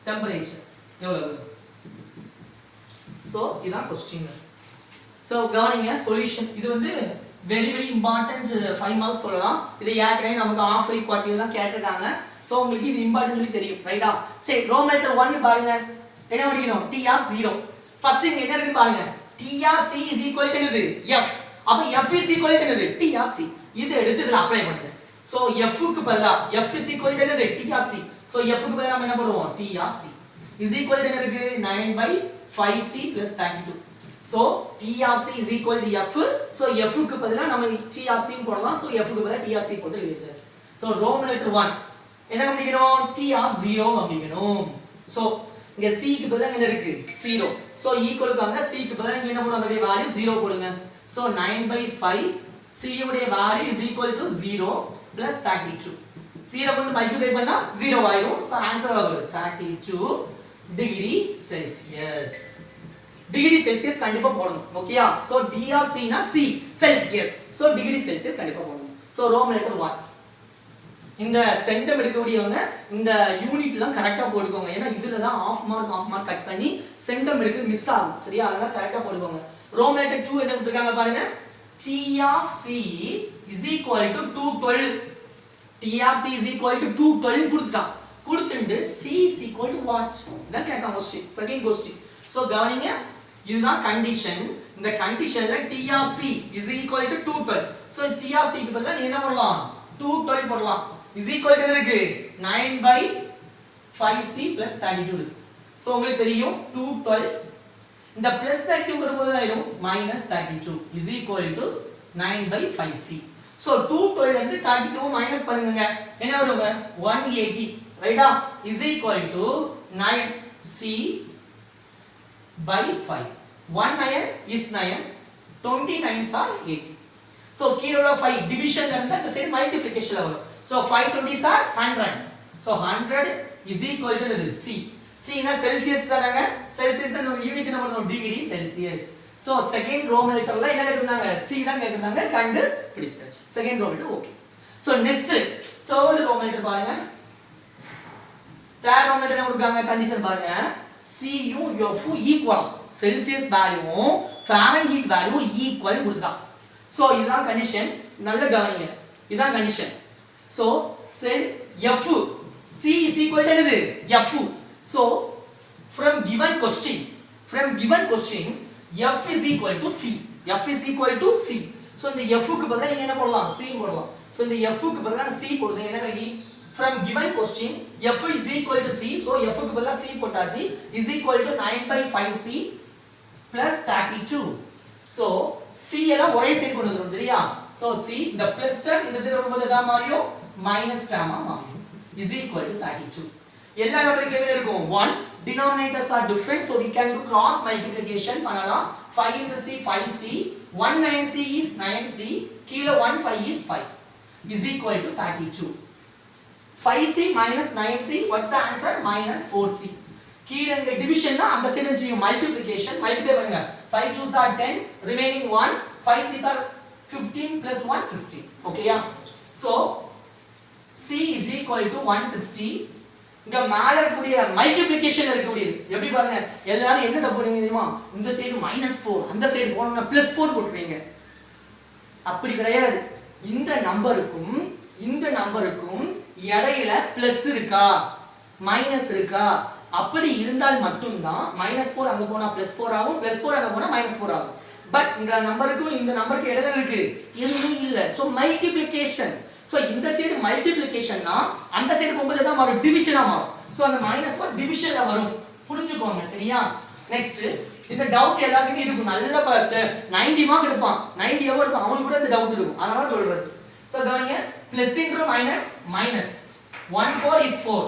டெம்பரேச்சர் எவ்வளவு. சோ இதான் क्वेश्चन. சோ கவனிங்க, சொல்யூஷன் இது வந்து வெரி இம்பார்ட்டன்ட் 5 மார்க்ஸ் சொல்லலாம். இது ஏற்கனவே நமக்கு ஆஃப் இயர்லி குவார்டர்லி எல்லாம் கேட்டிருக்காங்க. சோ உங்களுக்கு இது இம்பார்ட்டன்ட் சொல்லி தெரியும் ரைட்டா. சரி ரோம் லெட்டர் 1 பாருங்க. என்ன படிக்கணும்? T of 0. ஃபர்ஸ்ட் இங்க என்ன இருக்கு பாருங்க. T of C is equal to என்னது? F. அப்ப F is equal to என்னது? T of C. இது எடுத்து இதல அப்ளை பண்ணுங்க. சோ F க்கு பதிலா F is equal to என்னது? T of C. So F க்கு பதிலா நம்ம என்ன பண்ணுவோம்? T of C is equal to என்ன இருக்கு? 9/5C plus 32. So T of C is equal to F. So F க்கு பதிலா நம்ம T of C ன்னு போடலாம். So F க்கு பதிலா T of C போட்டு எழுதியாச்சு. So ரோம் லெட்டர் 1 என்ன கண்டுபிடிக்கணும்? T of 0 கண்டுபிடிக்கணும். So இங்க C க்கு பதிலா என்ன இருக்கு? 0. So ஈக்குவல் காங்க C க்கு பதிலா இங்க என்ன போடுங்க? அதோட வேல்யூ 0 போடுங்க. So 9/5 C உடைய value is equal to 0 plus 32. 0 கொண்டு மல்டிப்ளை பண்ணா 0 ஆயிடும். So ஆன்சர் ஆகுது 32 டிகிரி செல்சியஸ். டிகிரி செல்சியஸ் கண்டிப்பா போடணும். ஓகேயா? சோ D of C னா C Celsius. So degree Celsius கண்டிப்பா போடணும். So Rome letter 1. இந்த சென்டம் எடுக்கக்கூடியவங்க இந்த யூனிட்லாம் கரெக்ட்டா போடுங்க. ஏன்னா இதுல தான் ஆஃப் மார்க் கட் பண்ணி சென்டம் எடுக்க மிஸ் ஆகும். சரியா? அதனால கரெக்ட்டா போடுங்க. ரோம் லெட்டர் 2 என்ன கொடுத்திருக்காங்க பாருங்க. T of C is equal to 212. T of C is equal to 212 கொடுத்துட்டான். கொடுத்துட்டு C is equal to what? இதான் கேட்காம क्वेश्चन. Second question. சோ கவனிங்க. இதுதான் கண்டிஷன். இந்த கண்டிஷன்ல T of C is equal to 212. So T of C க்கு பதிலா நீ என்ன பண்ணலாம்? 212 போடலாம். is equal to என்ன இருக்கு? 9/5C plus 32. சோ உங்களுக்கு தெரியும் 212 இந்த plus 32 வரும்போது ஆயிடும் -32 is equal to 9/5C. So 212 ல இருந்து 32 மைனஸ் பண்ணுங்க. என்ன வருங்க? 180 ரைட்டா? is equal to 9C by 5. 1 9 is 9. 29s are 80. So கீழ உள்ள 5 டிவிஷன்ல இருந்து அந்த சைடு மல்டிப்ளிகேஷன்ல வரும். So 5 20s are 100. So 100 is equal to என்னது? C. C னா செல்சியஸ் தானங்க. செல்சியஸ் தான் ஒரு யூனிட் என்ன பண்ணுவோம்? Degree Celsius. So second Roman லெட்டர்ல என்ன கேட்டிருந்தாங்க? C தான் கேட்டிருந்தாங்க. கண்டு பிடிச்சாச்சு. Second Roman letter okay. So next third Roman letter பாருங்க. தேர்ட் ரோம் லெட்டர் என்ன கொடுக்காங்க? கண்டிஷன் பாருங்க. C யும் F ஈக்குவல். செல்சியஸ் வேல்யூவும் ஃபாரன்ஹீட் வேல்யூவும் ஈக்குவல் கொடுத்தான். So இதுதான் கண்டிஷன். நல்ல கவனிங்க. இதுதான் condition. So cell F C is equal to என்னது? F. So from given question F is equal to C. F is equal to C. So இந்த F க்கு பதிலா நீங்க என்ன போடலாம்? C போடலாம். So இந்த F க்கு பதிலா நான் C போடுறேன். என்ன ககி? From given question F is equal to C. So F க்கு பதிலா C போட்டாச்சு. is equal to 9/5C plus 32. So C எல்லாம் ஒரே சைடு கொண்டு வந்துரும் சரியா? So C இந்த பிளஸ் டேர்ம் இந்த சைடு வரும்போது என்ன மாறியும்? மைனஸ் டேர்மா மாறியும். is equal to 32. எல்லா நம்பருக்கு என்ன இருக்கும்? 1 denominators are different, so we can do cross multiplication பண்ணலாம். 5 into C 5C, 1 9C is 9C, கீழ 1 5 is 5 is equal to 32. 5C minus 9C, what's the answer? minus 4C. கீழ இந்த டிவிஷன்னா அந்த சைடு செய்யும் மல்டிப்ளிகேஷன். மல்டிப்ளை பண்ணுங்க. 5 2s are 10, remaining 1, 5 3s are 15 plus 1 16. ஓகேயா? So C is equal to 160. இங்க மேல இருக்கக்கூடிய மல்டிப்ளிகேஷன்ல இருக்கக்கூடியது எப்படி பாருங்க. எல்லாரும் என்ன தப்பு பண்ணுவீங்க தெரியுமா? இந்த சைடு -4 அந்த சைடு போறோம்னா +4 போட்டுறீங்க. அப்படி கிடையாது. இந்த நம்பருக்கும் இடையில பிளஸ் இருக்கா மைனஸ் இருக்கா? அப்படி இருந்தால் மட்டும் தான் -4 அங்க போனா +4 ஆகும், +4 அங்க போனா -4 ஆகும். பட் இந்த நம்பருக்கும் இந்த நம்பருக்கு இடையில இருக்கு எதுவுமே இல்ல. So multiplication. சோ இந்த சைடு மல்டிப்ளிகேஷன்னா அந்த சைடு போகும்போது தான் மாறும், டிவிஷனா மாறும். சோ அந்த -4 டிவிஷன்ல வரும். புரிஞ்சுக்கோங்க சரியா? நெக்ஸ்ட் இந்த டவுட் எல்லாருக்குமே இருக்கும். நல்ல 90 மார்க் எடுப்பான், 90 எவ்வளவு இருக்கும் அவனுக்கு கூட இந்த டவுட் இருக்கும். அதனால சொல்றது. சோ கவனிங்க, plus into minus minus 1 4 is 4,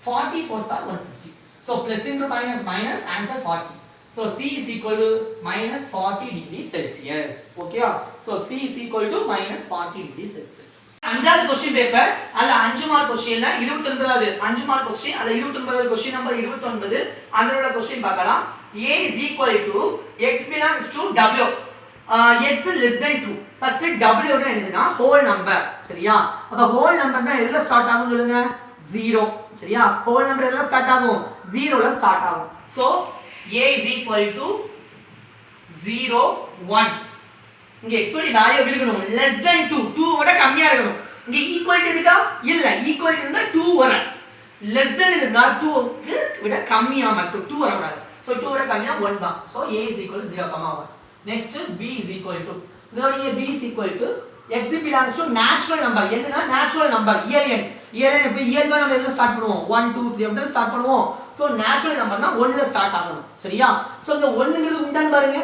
44 are 160. So plus into minus minus, answer 40. So C is equal to minus 40 degrees Celsius. Okay? So C is equal to minus 40 degrees Celsius. அஞ்சாவது क्वेश्चन பேப்பர் அல்ல 5 மார்க் क्वेश्चनல 29வது 5 மார்க் क्वेश्चन அல்ல 29வது क्वेश्चन நம்பர் 29 அதனோட क्वेश्चन பார்க்கலாம். A is equal to x belongs to W. X less than 2. First W ஓட என்னதுன்னா whole number. சரியா? அப்ப whole numberனா எதுல ஸ்டார்ட் ஆகும் சொல்லுங்க? 0. சரியா? whole number எதுல ஸ்டார்ட் ஆகும்? 0 ல ஸ்டார்ட் ஆகும். So A is equal to 0 1. இங்க x உடைய வேல்யூ எப்படி இருக்கணும் less than 2 2 விட கம்மியா இருக்கணும் இங்க ஈக்குவாலிட்டி இருக்கா இல்ல ஈக்குவாலிட்டி இருந்தா 2 வரும் less than இருந்தா 2 க்கு விட கம்மியா மட்டும் 2 வர கூடாது சோ 2 விட கம்மியா 1 தான் so a is equal to 0, 1 next b is equal to இதோட b is equal to x belongs to natural number என்னன்னா natural number இயல் எண் எப்படி இயல்பா நம்ம எதுல ஸ்டார்ட் பண்ணுவோம் 1 2 3 அப்படி ஸ்டார்ட் பண்ணுவோம் சோ natural numberனா 1 ல ஸ்டார்ட் ஆகணும் சரியா சோ இந்த 1ங்கிறது உண்டான்னு பாருங்க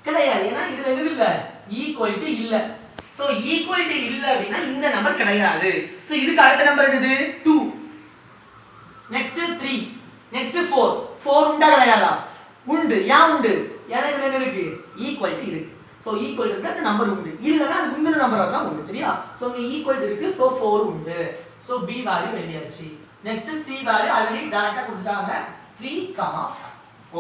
கிடையாது ஏனா இதுல எது இல்ல ஈக்குவாலிட்டி இல்ல சோ ஈக்குவாலிட்டி இல்ல அப்படினா இந்த நம்பர் கிடையாது சோ இதுக்கு அடுத்த நம்பர் என்னது 2 next 3 next 4 உண்டா கிடையாதா உண்டு ஏன் உண்டு ஏனா இதுல என்ன இருக்கு ஈக்குவாலிட்டி இருக்கு சோ ஈக்குவல் இருந்தா அந்த நம்பர் உண்டு இல்லனா அது முந்தின நம்பரா தான் உண்டு சரியா சோ இங்க ஈக்குவல் இருக்கு சோ 4 உண்டு சோ b வேல்யூ எழுதியாச்சு நெக்ஸ்ட் c வேல்யூ ஆல்ரெடி டைரக்டா கொடுத்தாங்க 3, 5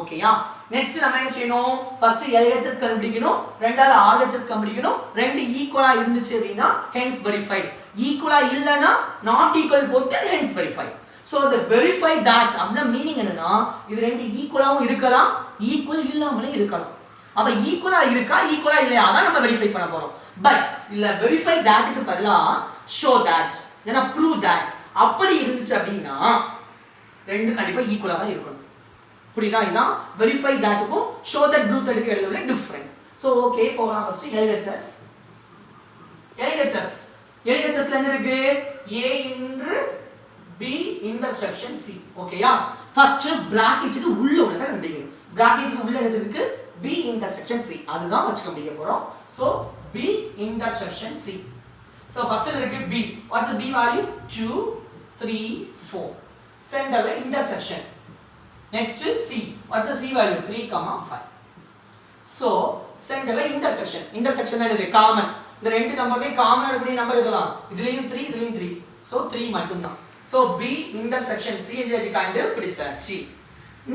ஓகேயா நெக்ஸ்ட் நம்ம என்ன செய்யணும் ஃபர்ஸ்ட் LHS கண்டுபிடிக்கணும் ரெண்டாவது RHS கண்டுபிடிக்கணும் ரெண்டு ஈக்குவலா இருந்துச்சு அப்படினா hence verified ஈக்குவலா இல்லனா not equal போட்டு hence verified so the verify that அப்படினா மீனிங் என்னன்னா இது ரெண்டு ஈக்குவலாவும் இருக்கலாம் ஈக்குவல் இல்லாமலே இருக்கலாம் அப்ப ஈக்குவலா இருக்கா ஈக்குவலா இல்லையா அத நம்ம வெரிஃபை பண்ண போறோம் பட் இல்ல வெரிஃபை தட்க்கு பதிலா ஷோ தட் இல்லனா ப்ரூவ் தட் அப்படி இருந்துச்சு அப்படினா ரெண்டு கண்டிப்பா ஈக்குவலா தான் இருக்கணும் புரியுதா இதான் வெரிஃபை தட்க்கும் ஷோ தட் ப்ரூவ் தட்க்கு இடையில டிஃபரன்ஸ் சோ ஓகே போலாம் ஃபர்ஸ்ட் LHSல என்ன இருக்கு a into b intersection c ஓகேயா ஃபர்ஸ்ட் பிராக்கெட்க்கு உள்ள உள்ளத கண்டுபிடிக்கணும் பிராக்கெட்க்கு உள்ள என்னது இருக்கு b intersection c அதுதான் ஃபர்ஸ்ட் கண்டுபிடிக்க போறோம் so b intersection c so first இருக்கு b what's the b value 2 3 4 சென்டர்ல intersection next c what's the c value 3, 5 so சென்டர்ல intersection என்னது காமன் இந்த ரெண்டு நம்பர்லயே காமனா இருக்கக்கூடிய நம்பர் எழுதலாம் இதுலயும் 3 இதுலயும் 3 சோ 3 மட்டும் தான் சோ b intersection c யை கண்டுபிடிச்சாச்சு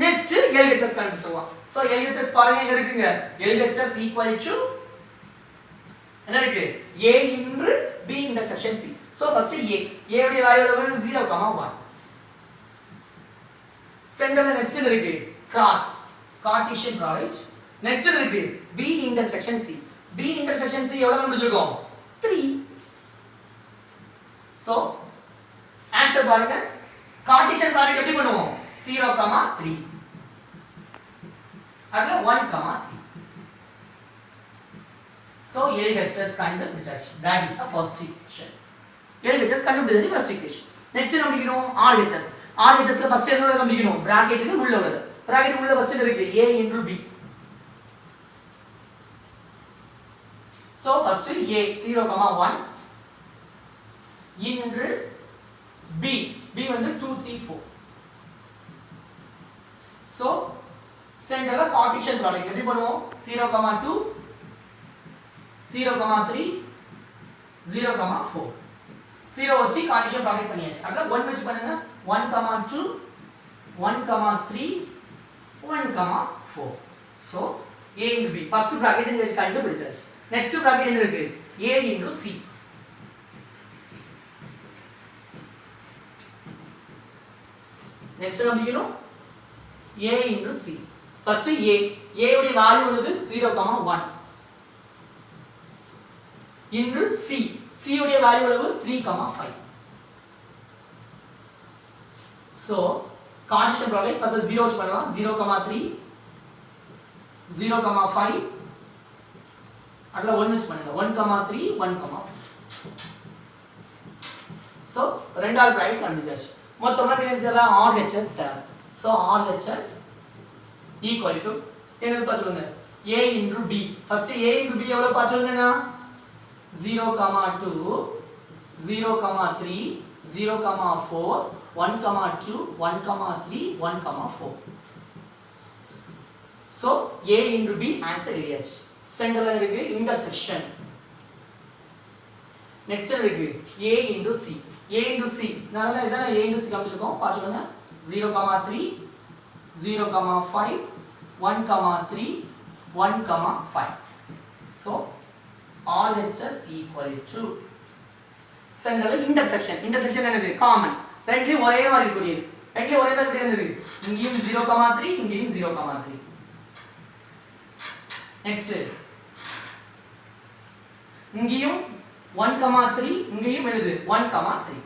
next LHS கண்டுபிடிச்சோம் சோ LHS பாருங்க எங்க இருக்குங்க LHS equal to என்ன இருக்கு a into b intersection c so first a உடைய வேல்யூ எவ்வளவு 0, 1 சென்டர்ல நெக்ஸ்ட் இருக்கு கிராஸ் கார்ட்டீசியன் ப்ராடக்ட் நெக்ஸ்ட் இருக்கு b intersection c b intersection c எவ்வளவு கண்டுபிடிச்சிருக்கோம் 3 சோ ஆன்சர் பாருங்க கார்ட்டீசியன் ப்ராடக்ட் எப்படி பண்ணுவோம் 0, 3 அதுல 1, 3 so LHS கண்டுபிடிச்சாச்சு that is the first equation LHS கண்டுபிடிச்சது first equation next என்ன பண்ணிக்கணும் RHS ல ஃபர்ஸ்ட் என்ன கண்டுபிடிக்கணும் பிராக்கெட்க்கு உள்ள உள்ளது பிராக்கெட் உள்ள ஃபர்ஸ்ட் இருக்கு a into b so first a 0, 1 into b வந்து 2, 3, 4 so சென்டர்ல கார்ட்டீசியன் ப்ராடக்ட் எப்படி பண்ணுவோம் 0, 2 0, 3 0, 4 0 வச்சு கார்ட்டீசியன் ப்ராடக்ட் பண்ணியாச்சு அத 1 வச்சு பண்ணுங்க 1, 2 1, 3 1, 4 so a into b first bracket இங்க வச்சு கண்டுபிடிச்சாச்சு next bracket என்ன இருக்கு a into c next கண்டுபிடிக்கணும் a into c first a உடைய வேல்யூ என்னது 0, 1 into c உடைய வேல்யூ எவ்வளவு 3, 5 so கார்ட்டீசியன் ப்ராடக்ட் ஃபர்ஸ்ட் 0 வச்சு பண்ணலாம் 0, 3 0, 5 அதுல 1 வச்சு பண்ணுங்க 1, 3 1, 5 so ரெண்டாவது ப்ராக்கெட் கண்டுபிடிச்சாச்சு மொத்தமா என்னது RHS தேவை so RHS equal to என்னது பாத்துங்க a into b first a into b எவ்வளவு பாத்துங்க 0, 2 0, 3 0, 4 1, 2 1, 3 1, 4 so a into b answer எழுதியாச்சு சென்டர்ல இருக்கு intersection next இருக்கு a into c நாம இதான a into c கண்டுபிடிச்சோம் பாத்துங்க 0, 3 0, 5 1, 3 1, 5 so RHS equal to சென்டர்ல intersection என்னது காமன் ரெண்டுலயும் ஒரே மாதிரி இருக்கக்கூடியது ரெண்டுலயும் ஒரே மாதிரி இருந்தது இங்கேயும் 0, 3 இங்கேயும் 0, 3 next இங்கேயும் 1,3 இங்கேயும் எழுது 1,3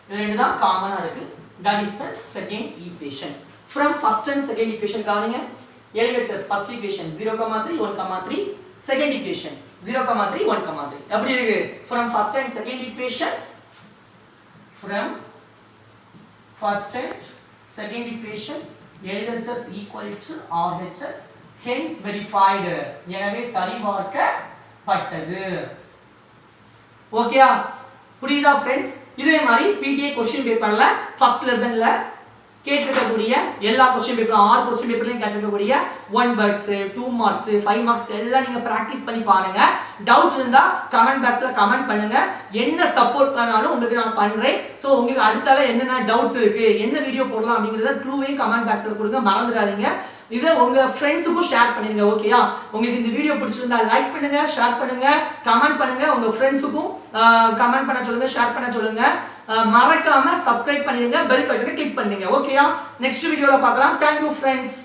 இது ரெண்டு தான் காமனா இருக்கு that is the second equation from first and second equation கவனிங்க LHS first equation 0,3 1,3 second equation 0,3 1,3 எப்படி இருக்கு from first and second equation from first and second equation LHS equal to RHS hence verified எனவே சரிபார்க்கப்பட்டது ஓகேயா புரியுதா फ्रेंड्स இதே மாதிரி PTA क्वेश्चन பேப்பர்ல ஃபர்ஸ்ட் லெசன்ல கேட்டிருக்கக்கூடிய எல்லா क्वेश्चन பேப்பரும் 6 क्वेश्चन பேப்பர்லயும் கேட்டிருக்கக்கூடிய 1 மார்க்ஸ் 2 மார்க்ஸ் 5 மார்க்ஸ் எல்லாம் நீங்க பிராக்டீஸ் பண்ணி பாருங்க டவுட்ஸ் இருந்தா கமெண்ட் பாக்ஸ்ல கமெண்ட் பண்ணுங்க என்ன சப்போர்ட் பண்ணாலும் உங்களுக்கு நான் பண்றேன் சோ உங்களுக்கு அடுத்தால என்னென்ன டவுட்ஸ் இருக்கு என்ன வீடியோ போடலாம் அப்படிங்கறத க்ளூவையும் கமெண்ட் பாக்ஸ்ல கொடுங்க மறந்துடாதீங்க இத உங்க ஃப்ரெண்ட்ஸ்க்கும் ஷேர் பண்ணுங்க ஓகேயா உங்களுக்கு இந்த வீடியோ பிடிச்சிருந்தா லைக் பண்ணுங்க ஷேர் பண்ணுங்க கமெண்ட் பண்ணுங்க உங்க ஃப்ரெண்ட்ஸ்க்கும் கமெண்ட் பண்ண சொல்லுங்க ஷேர் பண்ண சொல்லுங்க மறக்காம Subscribe பண்ணிடுங்க பெல் பட்டனை கிளிக் பண்ணுங்க ஓகேயா நெக்ஸ்ட் வீடியோல பார்க்கலாம் Thank you friends